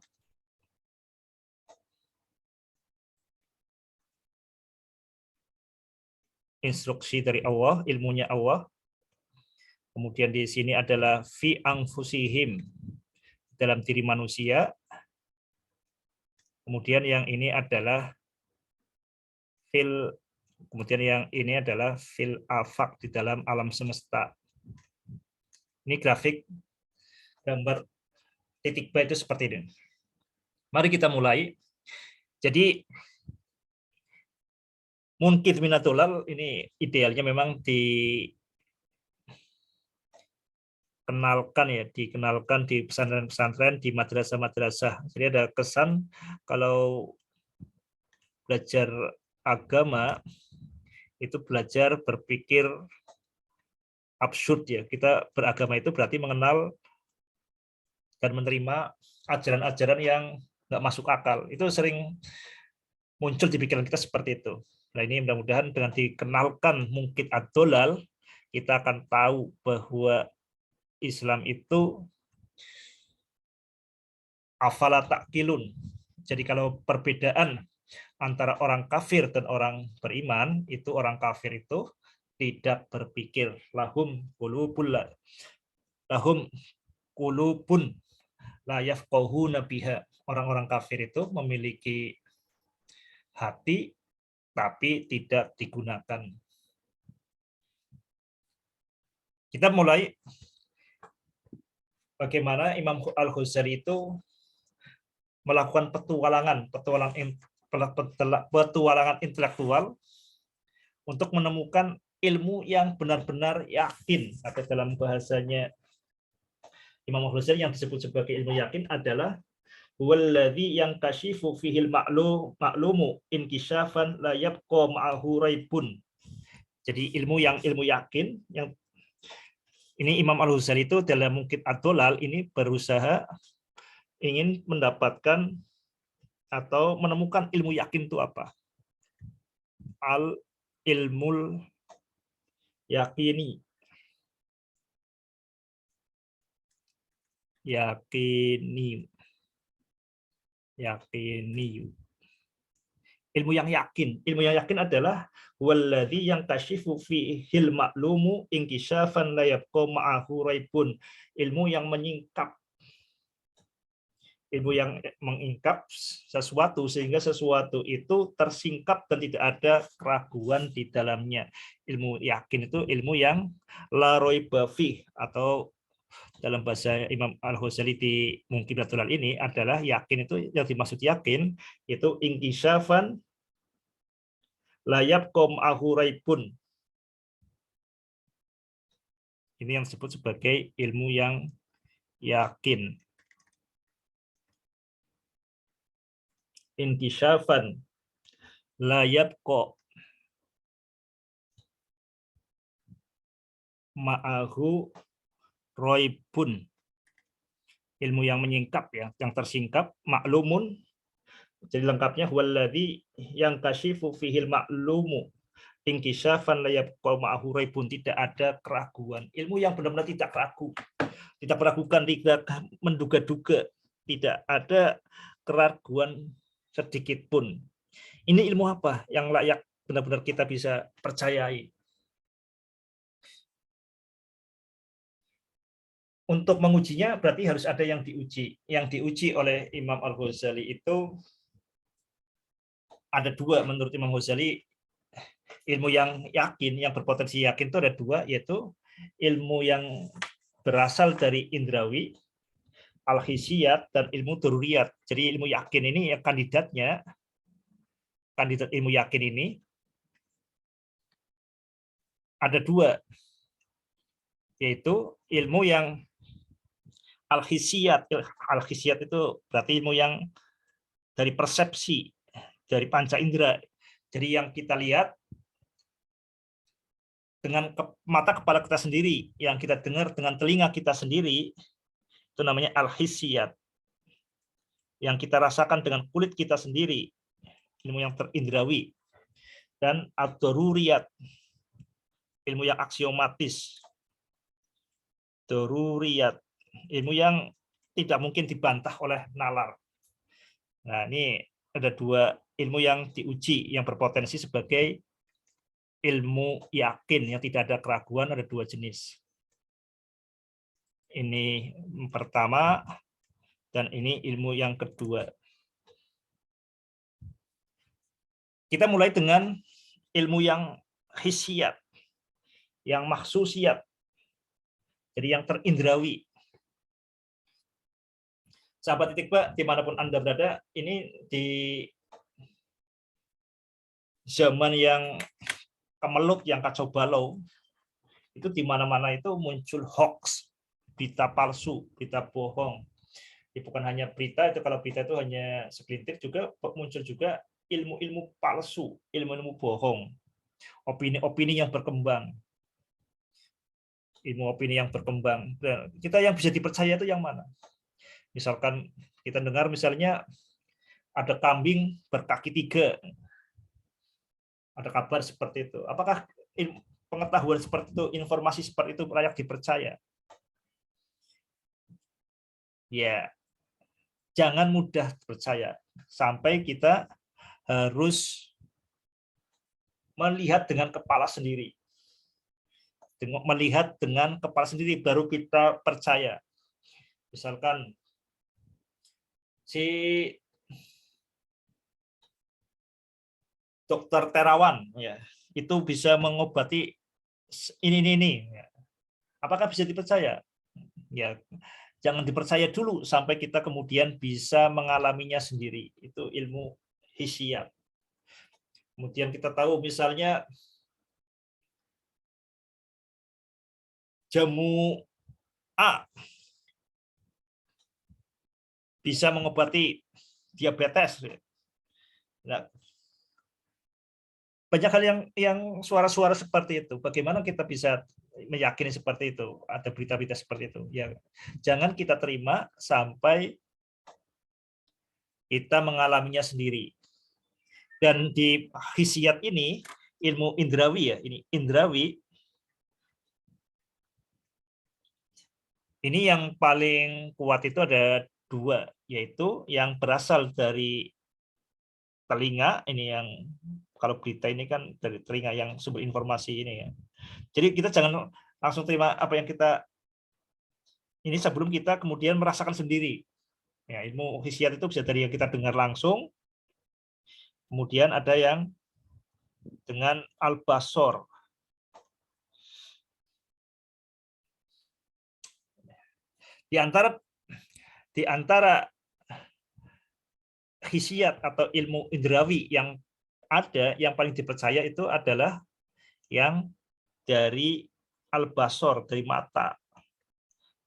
[SPEAKER 1] Instruksi dari Allah, ilmunya Allah. Kemudian di sini adalah fi anfusihim, dalam diri manusia. Kemudian yang ini adalah kemudian yang ini adalah fil afaq, di dalam alam semesta. Ini grafik gambar titik B itu seperti ini. Mari kita mulai. Jadi Mungkin minatulal ini idealnya memang dikenalkan di pesantren-pesantren, di madrasah-madrasah. Jadi ada kesan kalau belajar agama itu belajar berpikir absurd ya. Kita beragama itu berarti mengenal dan menerima ajaran-ajaran yang nggak masuk akal. Itu sering muncul di pikiran kita seperti itu. Nah ini mudah-mudahan dengan dikenalkan mungkin ad-dolal, kita akan tahu bahwa Islam itu afala ta'qilun. Jadi kalau perbedaan antara orang kafir dan orang beriman, itu orang kafir itu tidak berpikir. Lahum qulubun la yafqahuna biha. Orang-orang kafir itu memiliki hati tapi tidak digunakan. Kita mulai bagaimana Imam Al-Ghazali itu melakukan petualangan intelektual untuk menemukan ilmu yang benar-benar yakin, atau dalam bahasanya Imam Al-Ghazali yang disebut sebagai ilmu yakin adalah walladzi yang kashifu fihil ma'lumu inkishafan la yabqa ma'ahu raibun. Jadi ilmu yakin yang ini Imam Al-Ghazali itu dalam mungkin ad-dolal ini berusaha ingin mendapatkan atau menemukan ilmu yakin itu apa. Al ilmul yakini. Ilmu yang yakin. Ilmu yang yakin adalah walladzi yang kashifu fihil ma'lumu inkishafan la yabqa ma'ahu raibun. Ilmu yang menyingkap. Ilmu yang mengingkap sesuatu sehingga sesuatu itu tersingkap dan tidak ada keraguan di dalamnya. Ilmu yakin itu ilmu yang la raiba fih, atau dalam bahasa Imam Al-Ghazali di Muqiblatul ini adalah yakin itu yang dimaksud yakin itu inkishafan la yabqa ma'ahu raibun. Ini yang disebut sebagai ilmu yang yakin. Inkishafan la yabqa ma'ahu raibun. Ilmu yang menyingkap ya, yang tersingkap, maklumun. Jadi lengkapnya walladzi yang kashifu fihil maklumu inkishafan la yabqa ma'ahu raibun, tidak ada keraguan. Ilmu yang benar-benar tidak ragu. Tidak meragukan, tidak menduga-duga, tidak ada keraguan sedikit pun. Ini ilmu apa yang layak benar-benar kita bisa percayai? Untuk mengujinya berarti harus ada yang diuji. Yang diuji oleh Imam Al-Ghazali itu ada dua menurut Imam Ghazali. Ilmu yang yakin, yang berpotensi yakin itu ada dua, yaitu ilmu yang berasal dari indrawi, al-hisiyat, dan ilmu daruriyat. Jadi ilmu yakin ini kandidat ilmu yakin ini ada dua, yaitu ilmu yang al-hisiyat. Al-hisiyat itu berarti ilmu yang dari persepsi, dari panca indera. Jadi yang kita lihat dengan mata kepala kita sendiri, yang kita dengar dengan telinga kita sendiri, itu namanya al-hisiyat. Yang kita rasakan dengan kulit kita sendiri, ilmu yang terindrawi. Dan ad-daruriyat, ilmu yang aksiomatis. Daruriyat, ilmu yang tidak mungkin dibantah oleh nalar. Nah, ini ada dua ilmu yang diuji, yang berpotensi sebagai ilmu yakin, yang tidak ada keraguan, ada dua jenis. Ini pertama, dan ini ilmu yang kedua. Kita mulai dengan ilmu yang hisiyat, yang mahsusiyat, jadi yang terindrawi. Sahabat Titik Ba, dimanapun Anda berada, ini zaman yang kemelut, yang kacau balau, itu di mana-mana itu muncul hoax, berita palsu, berita bohong. Ya, bukan hanya berita itu, kalau berita itu hanya segelintir, juga muncul juga ilmu-ilmu palsu, ilmu-ilmu bohong, opini-opini yang berkembang, ilmu opini yang berkembang. Dan kita yang bisa dipercaya itu yang mana? Misalkan kita dengar misalnya ada kambing berkaki 3, ada kabar seperti itu. Apakah pengetahuan seperti itu, informasi seperti itu layak dipercaya? Ya, jangan mudah percaya. Sampai kita harus melihat dengan kepala sendiri. Melihat dengan kepala sendiri baru kita percaya. Misalkan si dokter Terawan, ya, itu bisa mengobati ini. Ya. Apakah bisa dipercaya? Ya, jangan dipercaya dulu sampai kita kemudian bisa mengalaminya sendiri. Itu ilmu hisiat. Kemudian kita tahu misalnya jamu A bisa mengobati diabetes. Nah, banyak hal yang suara-suara seperti itu. Bagaimana kita bisa meyakini seperti itu? Ada berita-berita seperti itu. Ya, jangan kita terima sampai kita mengalaminya sendiri. Dan di hisiat ini, ilmu indrawi ya, ini indrawi, ini yang paling kuat itu ada 2, yaitu yang berasal dari telinga, ini yang kalau berita ini kan dari telinga yang sumber informasi ini ya. Jadi kita jangan langsung terima apa yang kita ini sebelum kita kemudian merasakan sendiri. Ya, ilmu hisiat itu bisa dari yang kita dengar langsung, kemudian ada yang dengan al-basor. Di antara hisiat atau ilmu indrawi yang ada, yang paling dipercaya itu adalah yang dari al-basor, dari mata.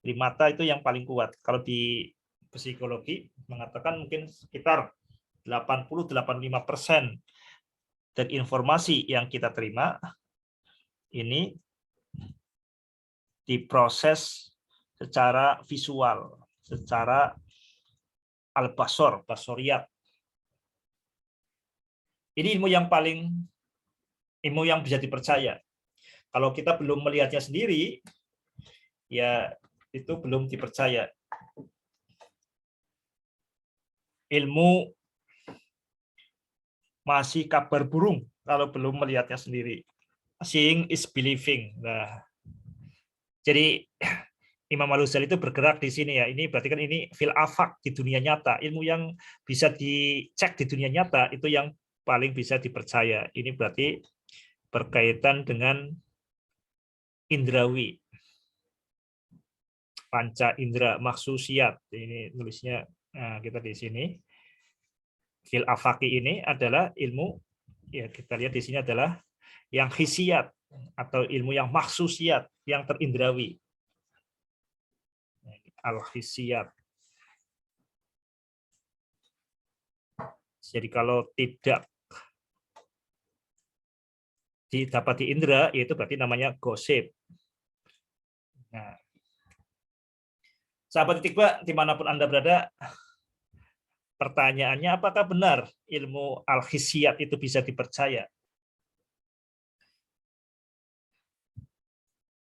[SPEAKER 1] Dari mata itu yang paling kuat. Kalau di psikologi mengatakan mungkin sekitar 80-85% dari informasi yang kita terima ini diproses secara visual, secara al-basor, basoriat. Ini ilmu yang bisa dipercaya. Kalau kita belum melihatnya sendiri, ya itu belum dipercaya. Ilmu masih kabar burung kalau belum melihatnya sendiri. Seeing is believing. Nah, jadi Imam Al-Ghazali itu bergerak di sini ya. Ini berarti kan ini fil afaq, di dunia nyata. Ilmu yang bisa dicek di dunia nyata itu yang paling bisa dipercaya. Ini berarti berkaitan dengan indrawi. Panca indera maksusiat. Ini nulisnya kita di sini. Fil afaqi ini adalah ilmu, ya kita lihat di sini adalah yang hisiat atau ilmu yang maksusiat, yang terindrawi. Al-hisiat. Jadi kalau tidak didapati indera, itu berarti namanya gosip. Nah, sahabat Titikba, dimanapun Anda berada, pertanyaannya apakah benar ilmu al-hisiat itu bisa dipercaya?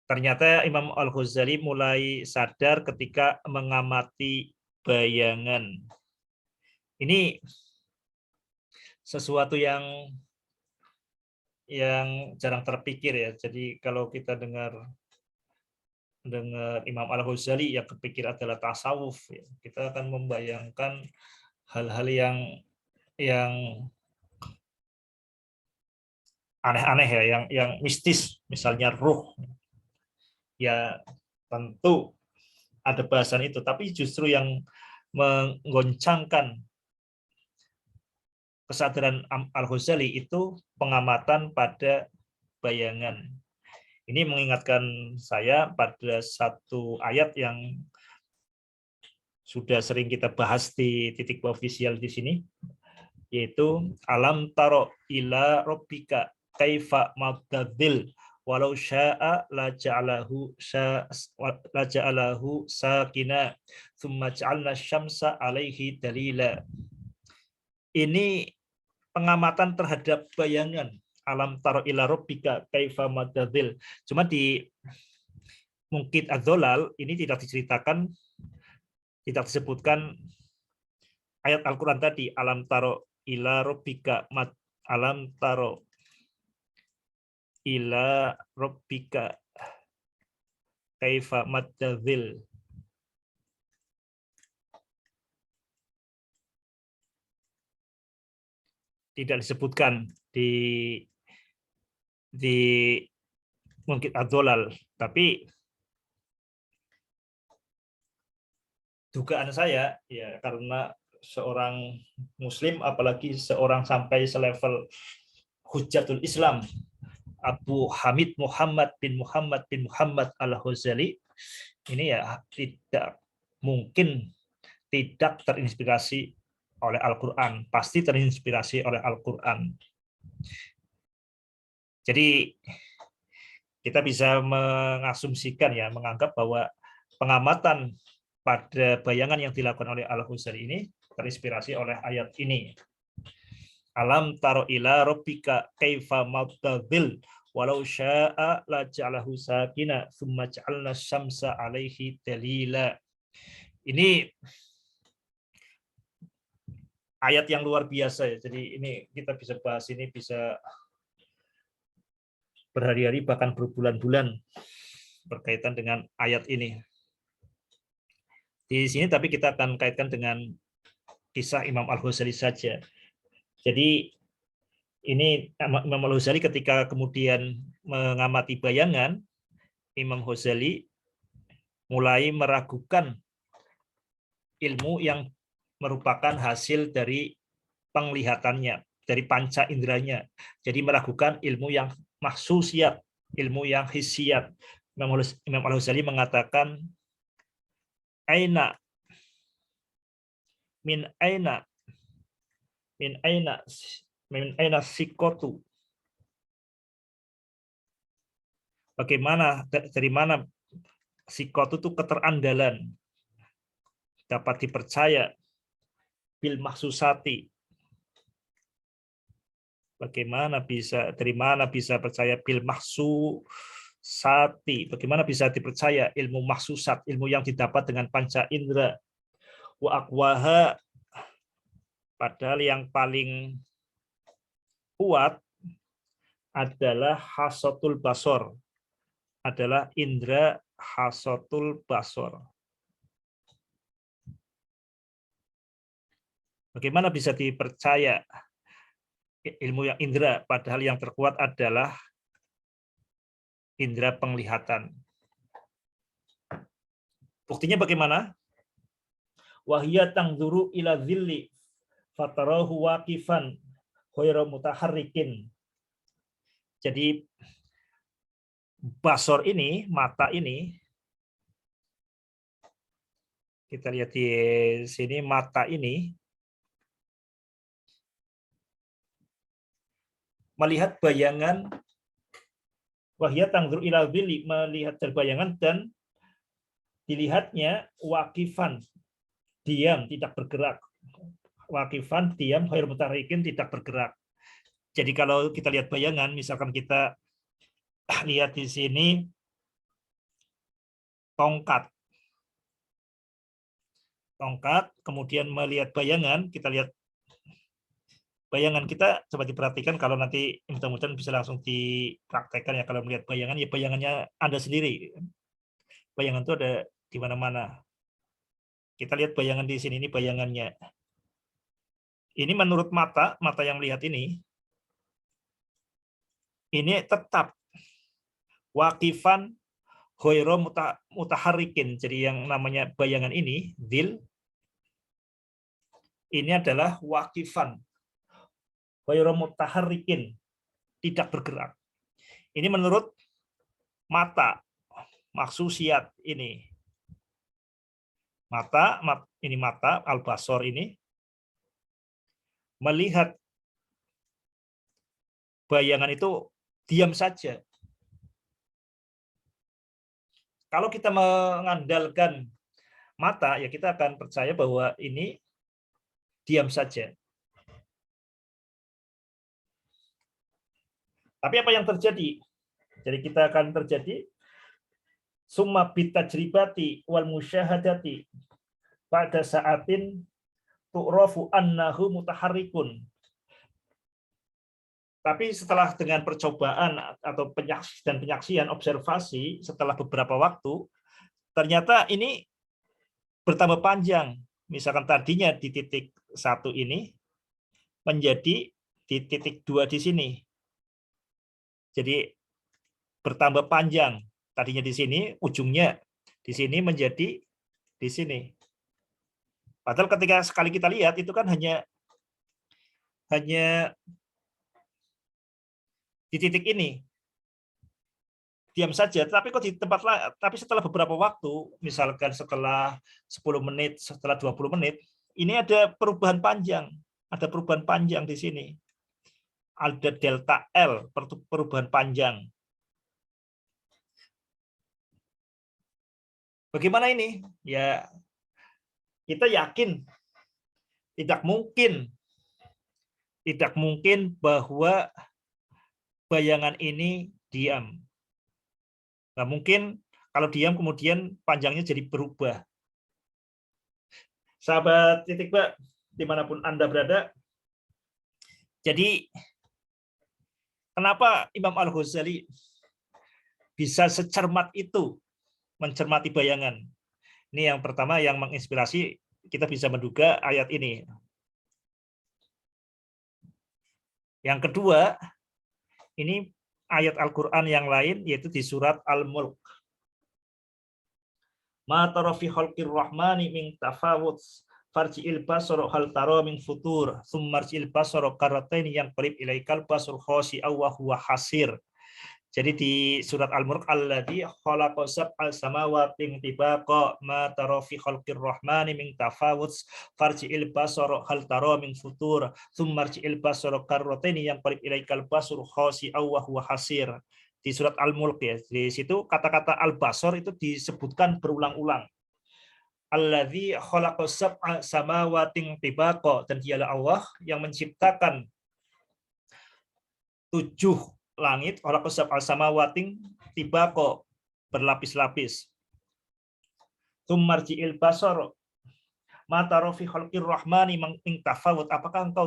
[SPEAKER 1] Ternyata Imam Al-Ghazali mulai sadar ketika mengamati bayangan. Ini sesuatu yang jarang terpikir ya. Jadi kalau kita dengar Imam Al-Ghazali yang kepikir adalah tasawuf, ya, kita akan membayangkan hal-hal yang aneh-aneh ya, yang mistis, misalnya ruh. Ya tentu ada bahasan itu, tapi justru yang menggoncangkan kesadaran Al-Ghazali itu pengamatan pada bayangan. Ini mengingatkan saya pada satu ayat yang sudah sering kita bahas di titik official di sini, yaitu alam taro ila rabbika kaifa madadil walau syaa la ja'alahu sakina thumma ja'alna syamsa alaihi dalila. Ini pengamatan terhadap bayangan alam taro ila rabbika kaifa madadil. Cuma di mungkin adzolal ini tidak diceritakan, tidak disebutkan ayat Al-Quran tadi, alam taro ila rabbika alam taro ila rabbika kaifa madadzil. Tidak disebutkan di mungkin adzolal, tapi dugaan saya ya, karena seorang muslim, apalagi seorang sampai selevel Hujjatul Islam Abu Hamid Muhammad bin Muhammad Al-Ghazali, ini ya tidak mungkin tidak terinspirasi oleh Al-Quran, pasti terinspirasi oleh Al-Quran. Jadi kita bisa mengasumsikan ya, menganggap bahwa pengamatan pada bayangan yang dilakukan oleh Al-Ghazali ini terinspirasi oleh ayat ini. Alam taro ila rabbika kaifa madadil walau syaa la ja'alahu sakina thumma ja'alna syamsa alaihi dalila. Ini ayat yang luar biasa ya. Jadi ini kita bisa bahas ini bisa berhari-hari bahkan berbulan-bulan berkaitan dengan ayat ini. Di sini tapi kita akan kaitkan dengan kisah Imam Al-Ghazali saja. Jadi ini Imam Al-Ghazali ketika kemudian mengamati bayangan, Imam Ghazali mulai meragukan ilmu yang merupakan hasil dari penglihatannya, dari panca inderanya. Jadi meragukan ilmu yang mahsusiyat, ilmu yang hissiyat. Imam Al-Ghazali mengatakan, aina min aina sikotu. Bagaimana, dari mana sikotu itu keterandalan, dapat dipercaya, bil mahsusati. Bagaimana bisa, dari mana bisa percaya bil mahsusati? Bagaimana bisa dipercaya ilmu mahsusat, ilmu yang didapat dengan panca indera? Wa aqwaha, padahal yang paling kuat adalah hasatul basor, adalah indera hasatul basor. Bagaimana bisa dipercaya ilmu yang indera, padahal yang terkuat adalah indera penglihatan. Buktinya bagaimana? Wahya tangzuru ila dhilli fatarahu waqifan ghairu mutaharrikin. Jadi basor ini, mata ini, kita lihat di sini, mata ini melihat bayangan, wahya tangzuru ila dhilli, melihat bayangan, dan dilihatnya waqifan, diam, tidak bergerak. Waqifan, diam, ghairu mutaharrikin, tidak bergerak. Jadi kalau kita lihat bayangan, misalkan kita lihat di sini tongkat, kemudian melihat bayangan, kita lihat bayangan kita, coba diperhatikan, kalau nanti mudah-mudahan bisa langsung dipraktekkan ya, kalau melihat bayangan, ya bayangannya Anda sendiri. Bayangan itu ada di mana-mana. Kita lihat bayangan di sini, ini bayangannya. Ini menurut mata yang melihat ini tetap waqifan ghairu mutaharrikin. Jadi yang namanya bayangan ini, dhil, ini adalah waqifan, ghairu mutaharrikin, tidak bergerak. Ini menurut mata, maksusiyat ini. Mata ini mata al-basor ini melihat bayangan itu diam saja. Kalau kita mengandalkan mata, ya kita akan percaya bahwa ini diam saja. Tapi apa yang terjadi? Jadi kita akan terjadi summa bitajribati wal musyahadati pada saatin tu'rafu annahu mutaharrikun. Tapi setelah dengan percobaan atau penyaksian observasi setelah beberapa waktu, ternyata ini bertambah panjang. Misalkan tadinya di titik 1 ini menjadi di titik 2 di sini. Jadi bertambah panjang. Tadinya di sini, ujungnya di sini menjadi di sini. Padahal ketika sekali kita lihat itu kan hanya di titik ini. Diam saja, tapi kok di tempat lain, tapi setelah beberapa waktu, misalkan setelah 10 menit, setelah 20 menit, ini ada perubahan panjang, di sini. Ada delta L, perubahan panjang. Bagaimana ini? Ya, kita yakin tidak mungkin bahwa bayangan ini diam. Nah, mungkin kalau diam kemudian panjangnya jadi berubah. Sahabat titik Mbak, dimanapun Anda berada, jadi kenapa Imam Al-Ghazali bisa secermat itu mencermati bayangan? Ini yang pertama yang menginspirasi, kita bisa menduga ayat ini. Yang kedua, ini ayat Al-Quran yang lain, yaitu di surat Al-Mulk. Ma tara fi khalqir rahmani min tafawut farji'il basara hal tara min futur tsumma marji'il basara karrataini yang qarib ilaikal basar khasi'aw wa huwa hasir. Jadi di surat Al-Mulk, alladzi khalaqa sab'a samawati tibaqa ma tara fi khalqir rahmani min tafawut farji'il basara hal tara min futur tsumma marji'il basara karrataini yang qarib ilaikal basar khasi'aw wa huwa hasir. Di surat Al-Mulk ya, di situ kata-kata al-basar itu disebutkan berulang-ulang. Alladzi khalaqa sab'a samawati tibaqa, dan dialah Allah yang menciptakan 7 langit, khalaqa sab'a samawati tibaqa, berlapis-lapis. Tsummarji'il basar ma tara fi khalqir rahmani min tafawut, apakah engkau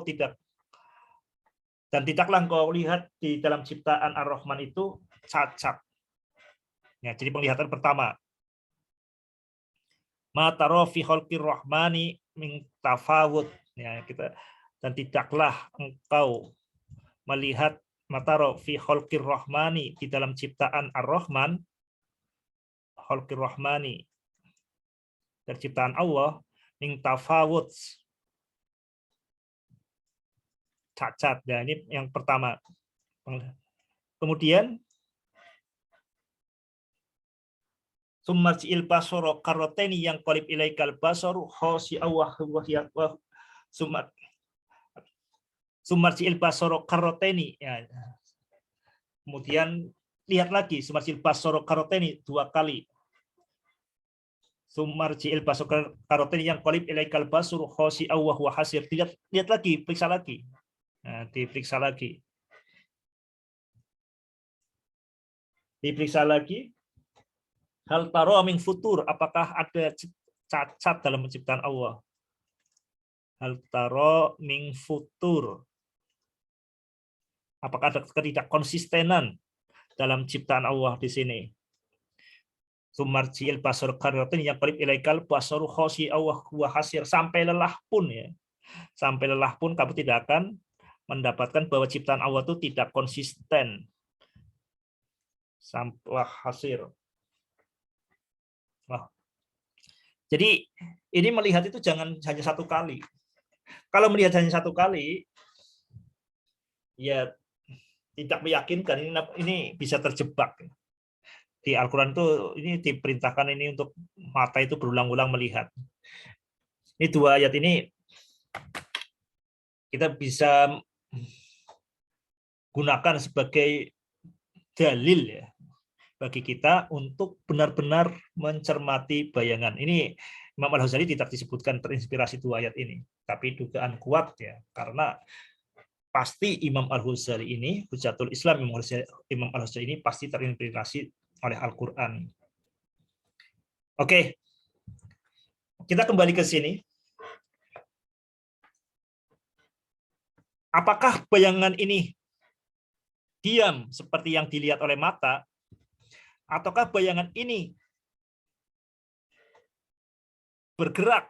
[SPEAKER 1] tidaklah engkau lihat di dalam ciptaan Ar-Rahman itu cacat. Ya, jadi penglihatan pertama. Ma tara fi khalqir rahmani min tafawut. Ya, dan tidaklah engkau melihat mataro fi khalqir rahmani, di dalam ciptaan Ar-Rahman, khalqir rahmani, dari ciptaan Allah, min tafawut, cacat. Ya, ini yang pertama. Kemudian summarji'il basara karrataini yang qarib ilaikal basaru khasi'aw wa summarji'il basara karrataini, ya. Kemudian lihat lagi summarji'il basara karrataini 2 kali. Summarji'il basara karrataini yang qarib ilaikal basaru khasi'aw wa huwa hasir. Lihat lagi, periksa lagi. Nah, diperiksa lagi. Diperiksa lagi. Hal taro min futur, apakah ada cacat dalam penciptaan Allah? Hal taro min futur, apakah ada ketidakkonsistenan dalam ciptaan Allah di sini? Sumarji'il basar karratin yang qarib ilaikal basaru khasi'aw wa huwa hasir, sampai lelah pun ya. Sampai lelah pun kamu tidak akan mendapatkan bahwa ciptaan Allah itu tidak konsisten. Sampai hasir. Nah, jadi ini melihat itu jangan hanya 1 kali. Kalau melihat hanya 1 kali, ya tidak meyakinkan, ini bisa terjebak. Di Al-Quran itu ini diperintahkan ini untuk mata itu berulang-ulang melihat. Ini dua ayat ini kita bisa gunakan sebagai dalil ya bagi kita untuk benar-benar mencermati bayangan. Ini Imam Al-Ghazali tidak disebutkan terinspirasi dua ayat ini, tapi dugaan kuat ya, karena pasti Imam Al-Ghazali ini, Hujatul Islam Imam Al-Ghazali ini pasti terinspirasi oleh Al-Quran. Oke, kita kembali ke sini. Apakah bayangan ini diam seperti yang dilihat oleh mata, ataukah bayangan ini bergerak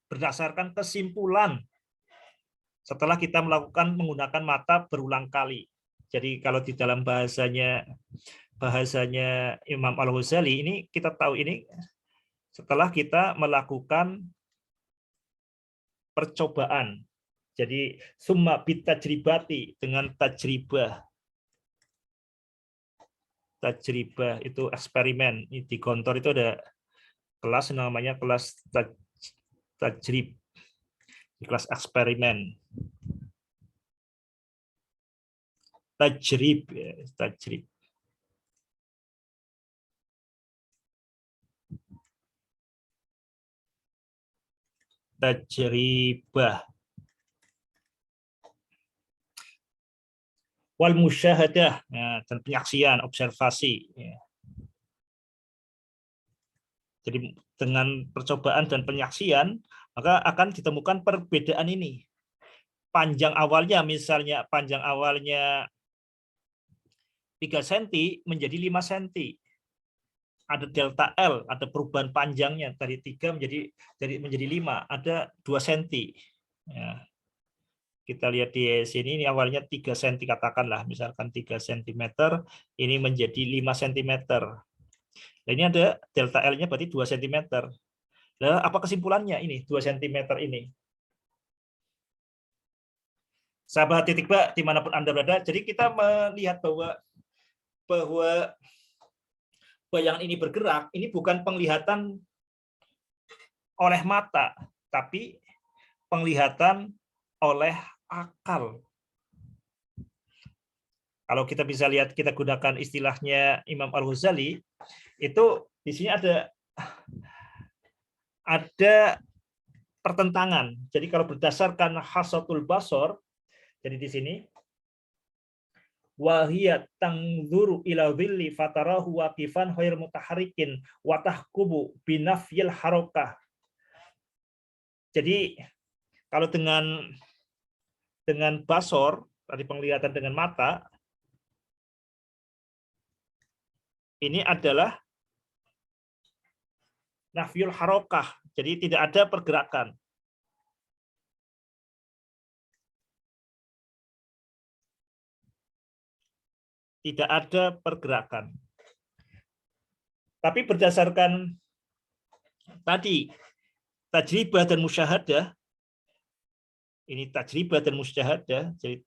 [SPEAKER 1] berdasarkan kesimpulan setelah kita menggunakan mata berulang kali? Jadi kalau di dalam bahasanya Imam Al-Ghazali ini kita tahu ini setelah kita melakukan percobaan. Jadi summa bitajribati, dengan tajribah. Tajribah itu eksperimen. Di Gontor itu ada kelas namanya kelas tajrib. Kelas eksperimen. Tajrib, ya, tajrib. Tajribah. Wal musyahadah, ya, dan penyaksian, observasi. Ya. Jadi dengan percobaan dan penyaksian, maka akan ditemukan perbedaan ini. Panjang awalnya, misalnya panjang awalnya 3 cm menjadi 5 cm. Ada delta L, ada perubahan panjangnya dari 3 menjadi 5, ada 2 cm. Ya. Kita lihat di sini, ini awalnya 3 cm katakanlah, misalkan 3 cm, ini menjadi 5 cm. Nah, ini ada delta L-nya berarti 2 cm. Nah, apa kesimpulannya ini 2 cm ini? Sahabat titik Ba, dimanapun Anda berada, jadi kita melihat bahwa bayangan ini bergerak, ini bukan penglihatan oleh mata, tapi penglihatan oleh akal. Kalau kita bisa lihat, kita gunakan istilahnya Imam Al-Ghazali, itu di sini ada pertentangan. Jadi kalau berdasarkan hasatul basor, jadi di sini wahiyat tangzuru ila dhilli fatarahu waqifan ghair mutaharikin wa tahkubu binafyil harokah. Jadi kalau dengan basor, tadi penglihatan dengan mata, ini adalah nafyul harokah, jadi tidak ada pergerakan. Tidak ada pergerakan. Tapi berdasarkan tadi tajribah dan musyahadah, ini tajribah dan musyahadah, jadi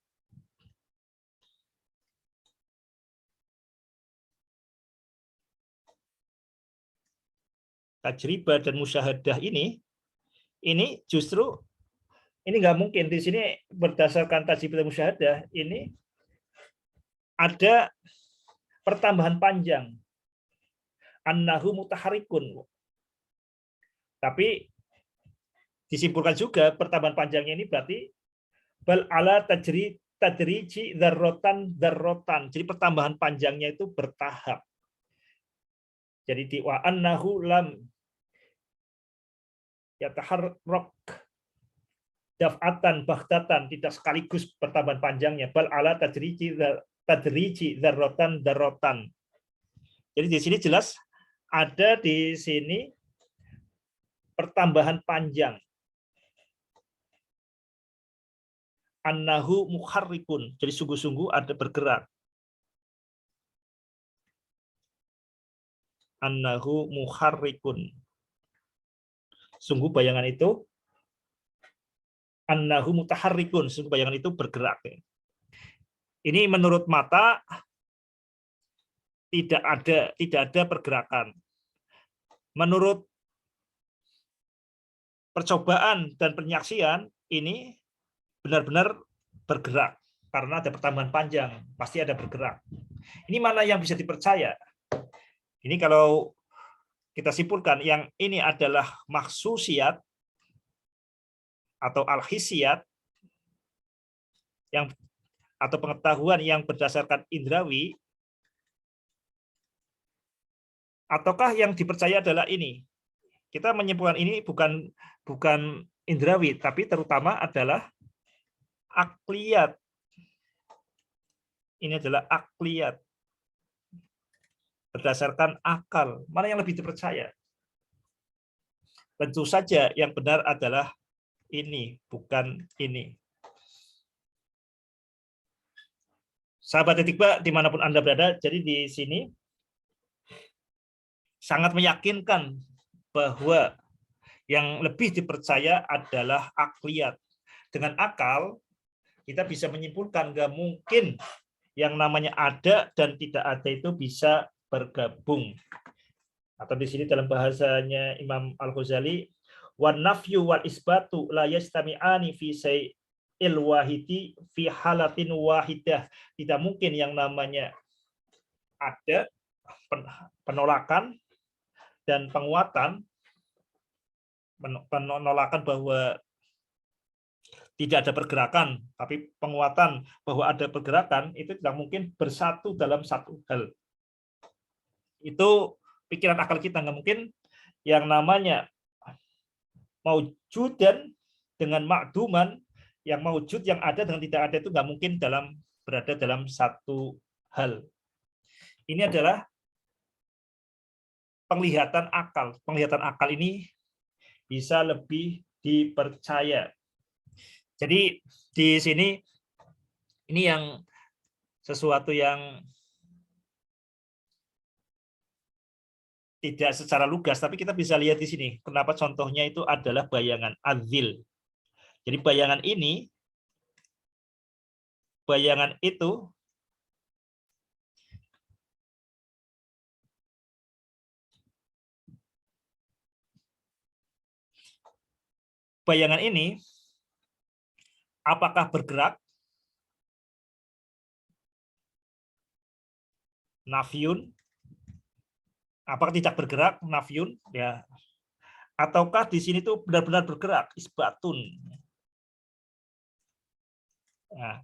[SPEAKER 1] tajribah dan musyahadah ini justru ini nggak mungkin. Di sini berdasarkan tajribah dan musyahadah ini ada pertambahan panjang, annahu mutaharikun. Tapi disimpulkan juga pertambahan panjangnya ini berarti bal ala tadriji darrotan. Jadi pertambahan panjangnya itu bertahap. Jadi di wa annahu lam yataharrak daf'atan baghtatan, tidak sekaligus pertambahan panjangnya, bal ala tadriji darrotan. Jadi di sini jelas ada di sini pertambahan panjang. Annahu muharrikun, jadi sungguh-sungguh ada bergerak. Annahu muharrikun. Sungguh bayangan itu annahu mutaharrikun, sungguh bayangan itu bergerak. Ini menurut mata tidak ada pergerakan. Menurut percobaan dan penyaksian ini benar-benar bergerak karena ada pertambahan panjang, pasti ada bergerak. Ini mana yang bisa dipercaya? Ini kalau kita simpulkan, yang ini adalah maksusiat atau al-hisiyat yang atau pengetahuan yang berdasarkan indrawi, ataukah yang dipercaya adalah ini? Kita menyimpulkan ini bukan indrawi, tapi terutama adalah akliyat. Ini adalah akliyat berdasarkan akal. Mana yang lebih dipercaya? Tentu saja yang benar adalah ini, bukan ini. Sahabat Etikba, dimanapun Anda berada, jadi di sini sangat meyakinkan bahwa yang lebih dipercaya adalah akliyat. Dengan akal, kita bisa menyimpulkan nggak mungkin yang namanya ada dan tidak ada itu bisa bergabung. Atau di sini dalam bahasanya Imam Al-Ghazali, wan nafyu wal isbatu la yastami'ani fi il wahidi fi halatin wahidah. Tidak mungkin yang namanya ada, penolakan dan penguatan, penolakan bahwa tidak ada pergerakan, tapi penguatan bahwa ada pergerakan, itu tidak mungkin bersatu dalam satu hal. Itu pikiran akal kita, nggak mungkin yang namanya maujudan dengan makduman, yang maujud yang ada dengan tidak ada itu nggak mungkin berada dalam satu hal. Ini adalah penglihatan akal. Penglihatan akal ini bisa lebih dipercaya. Jadi di sini ini yang sesuatu yang tidak secara lugas, tapi kita bisa lihat di sini. Kenapa contohnya itu adalah bayangan adzil. Jadi bayangan itu apakah bergerak? Nafyun. Apakah tidak bergerak? Nafyun. Ya. Ataukah di sini tuh benar-benar bergerak? Isbatun. Nah,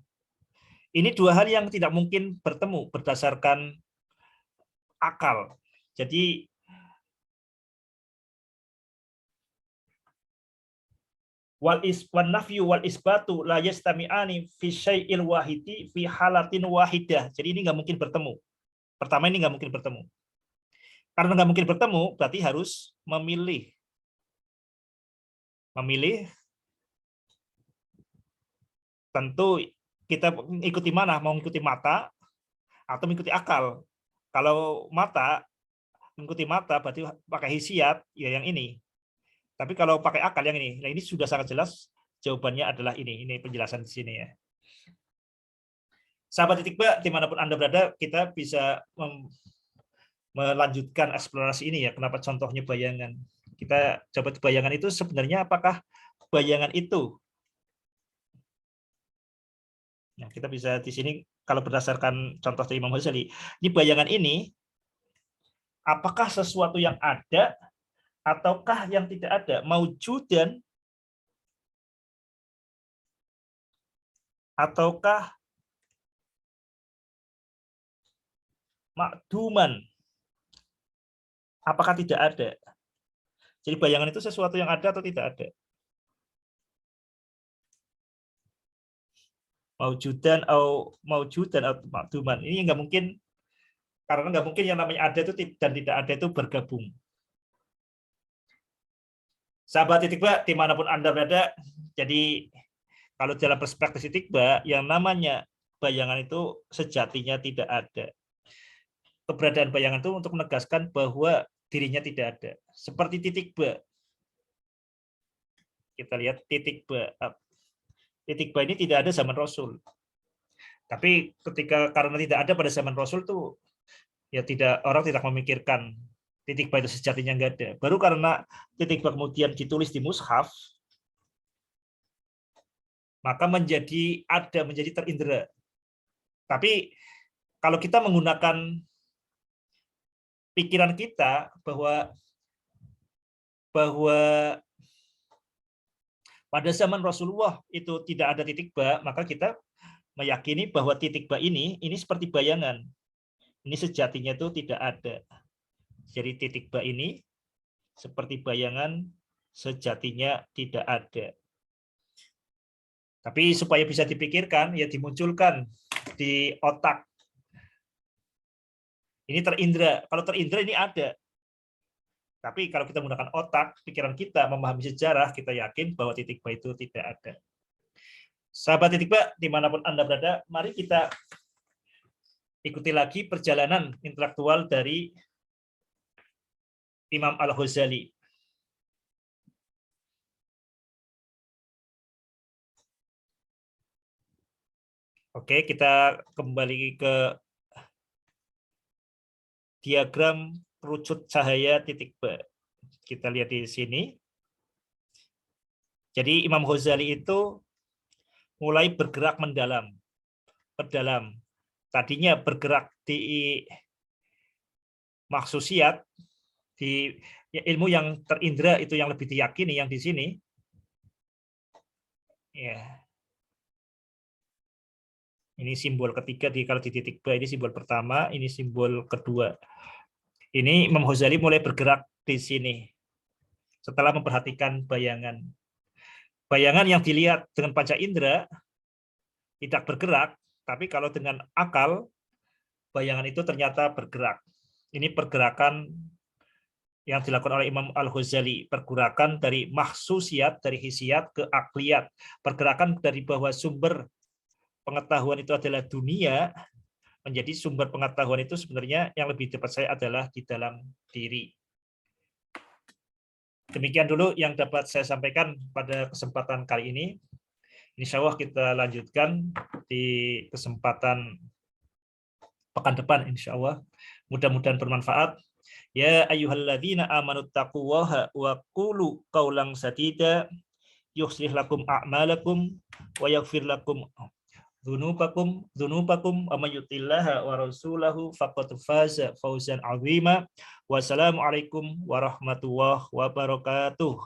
[SPEAKER 1] ini dua hal yang tidak mungkin bertemu berdasarkan akal. Jadi wal nafyu wal isbatu la yastami'ani fi syai'il wahidi fi halatin wahidah. Jadi ini nggak mungkin bertemu. Pertama, ini nggak mungkin bertemu. Karena nggak mungkin bertemu, berarti harus memilih. Tentu kita ikuti mana? Mau mengikuti mata atau mengikuti akal? Kalau mengikuti mata berarti pakai hisiat, ya yang ini. Tapi kalau pakai akal yang ini, nah ini sudah sangat jelas jawabannya adalah ini. Ini penjelasan di sini ya. Sahabat Etikba, dimanapun Anda berada, kita bisa melanjutkan eksplorasi ini ya. Kenapa contohnya bayangan? Kita coba bayangan itu sebenarnya apakah bayangan itu? Nah, kita bisa di sini kalau berdasarkan contoh dari Imam Ghazali, ini bayangan ini apakah sesuatu yang ada ataukah yang tidak ada? Maujudan ataukah makduman? Apakah tidak ada? Jadi bayangan itu sesuatu yang ada atau tidak ada? Maujudan atau makduman. Ini nggak mungkin, karena nggak mungkin yang namanya ada itu dan tidak ada itu bergabung. Sahabat Etikba, dimanapun Anda berada, jadi kalau dalam perspektif Etikba, yang namanya bayangan itu sejatinya tidak ada. Keberadaan bayangan itu untuk menegaskan bahwa dirinya tidak ada. Seperti titik ba. Kita lihat titik ba. Titik ba ini tidak ada zaman Rasul. Tapi karena tidak ada pada zaman Rasul tuh ya orang tidak memikirkan titik ba itu sejatinya nggak ada. Baru karena titik ba kemudian ditulis di mushaf, maka menjadi terindra. Tapi kalau kita menggunakan pikiran kita bahwa pada zaman Rasulullah itu tidak ada titik ba, maka kita meyakini bahwa titik ba ini seperti bayangan. Ini sejatinya itu tidak ada. Jadi titik ba ini seperti bayangan, sejatinya tidak ada. Tapi supaya bisa dipikirkan, ya dimunculkan di otak. Ini terindra. Kalau terindra ini ada. Tapi kalau kita menggunakan otak, pikiran kita memahami sejarah, kita yakin bahwa titik ba itu tidak ada. Sahabat titik ba, dimanapun Anda berada, mari kita ikuti lagi perjalanan intelektual dari Imam Al-Ghazali. Oke, kita kembali ke diagram kerucut cahaya titik ba. Kita lihat di sini. Jadi Imam Ghazali itu mulai bergerak mendalam. Tadinya bergerak di maksusiat, di ilmu yang terindra itu yang lebih diyakini yang di sini. Ya. Ini simbol ketiga kalau di titik ba, ini simbol pertama, ini simbol kedua. Ini Imam Ghazali mulai bergerak di sini setelah memperhatikan bayangan. Bayangan yang dilihat dengan panca indera tidak bergerak, tapi kalau dengan akal, bayangan itu ternyata bergerak. Ini pergerakan yang dilakukan oleh Imam Al-Ghazali, pergerakan dari mahsusiat, dari hisiat ke akliyat, pergerakan dari bahwa sumber pengetahuan itu adalah dunia, menjadi sumber pengetahuan itu sebenarnya yang lebih tepat saya adalah di dalam diri. Demikian dulu yang dapat saya sampaikan pada kesempatan kali ini. Insya Allah kita lanjutkan di kesempatan pekan depan, insya Allah. Mudah-mudahan bermanfaat. Ya ayyuhalladzina amanu taqullaha wa qulu qawlan sadida yuslih lakum a'malakum wa yaghfir lakum dzunubakum wa may yutillaha wa rasulahu faqad faza fawzan 'azima. Wassalamualaikum warahmatullahi wabarakatuh.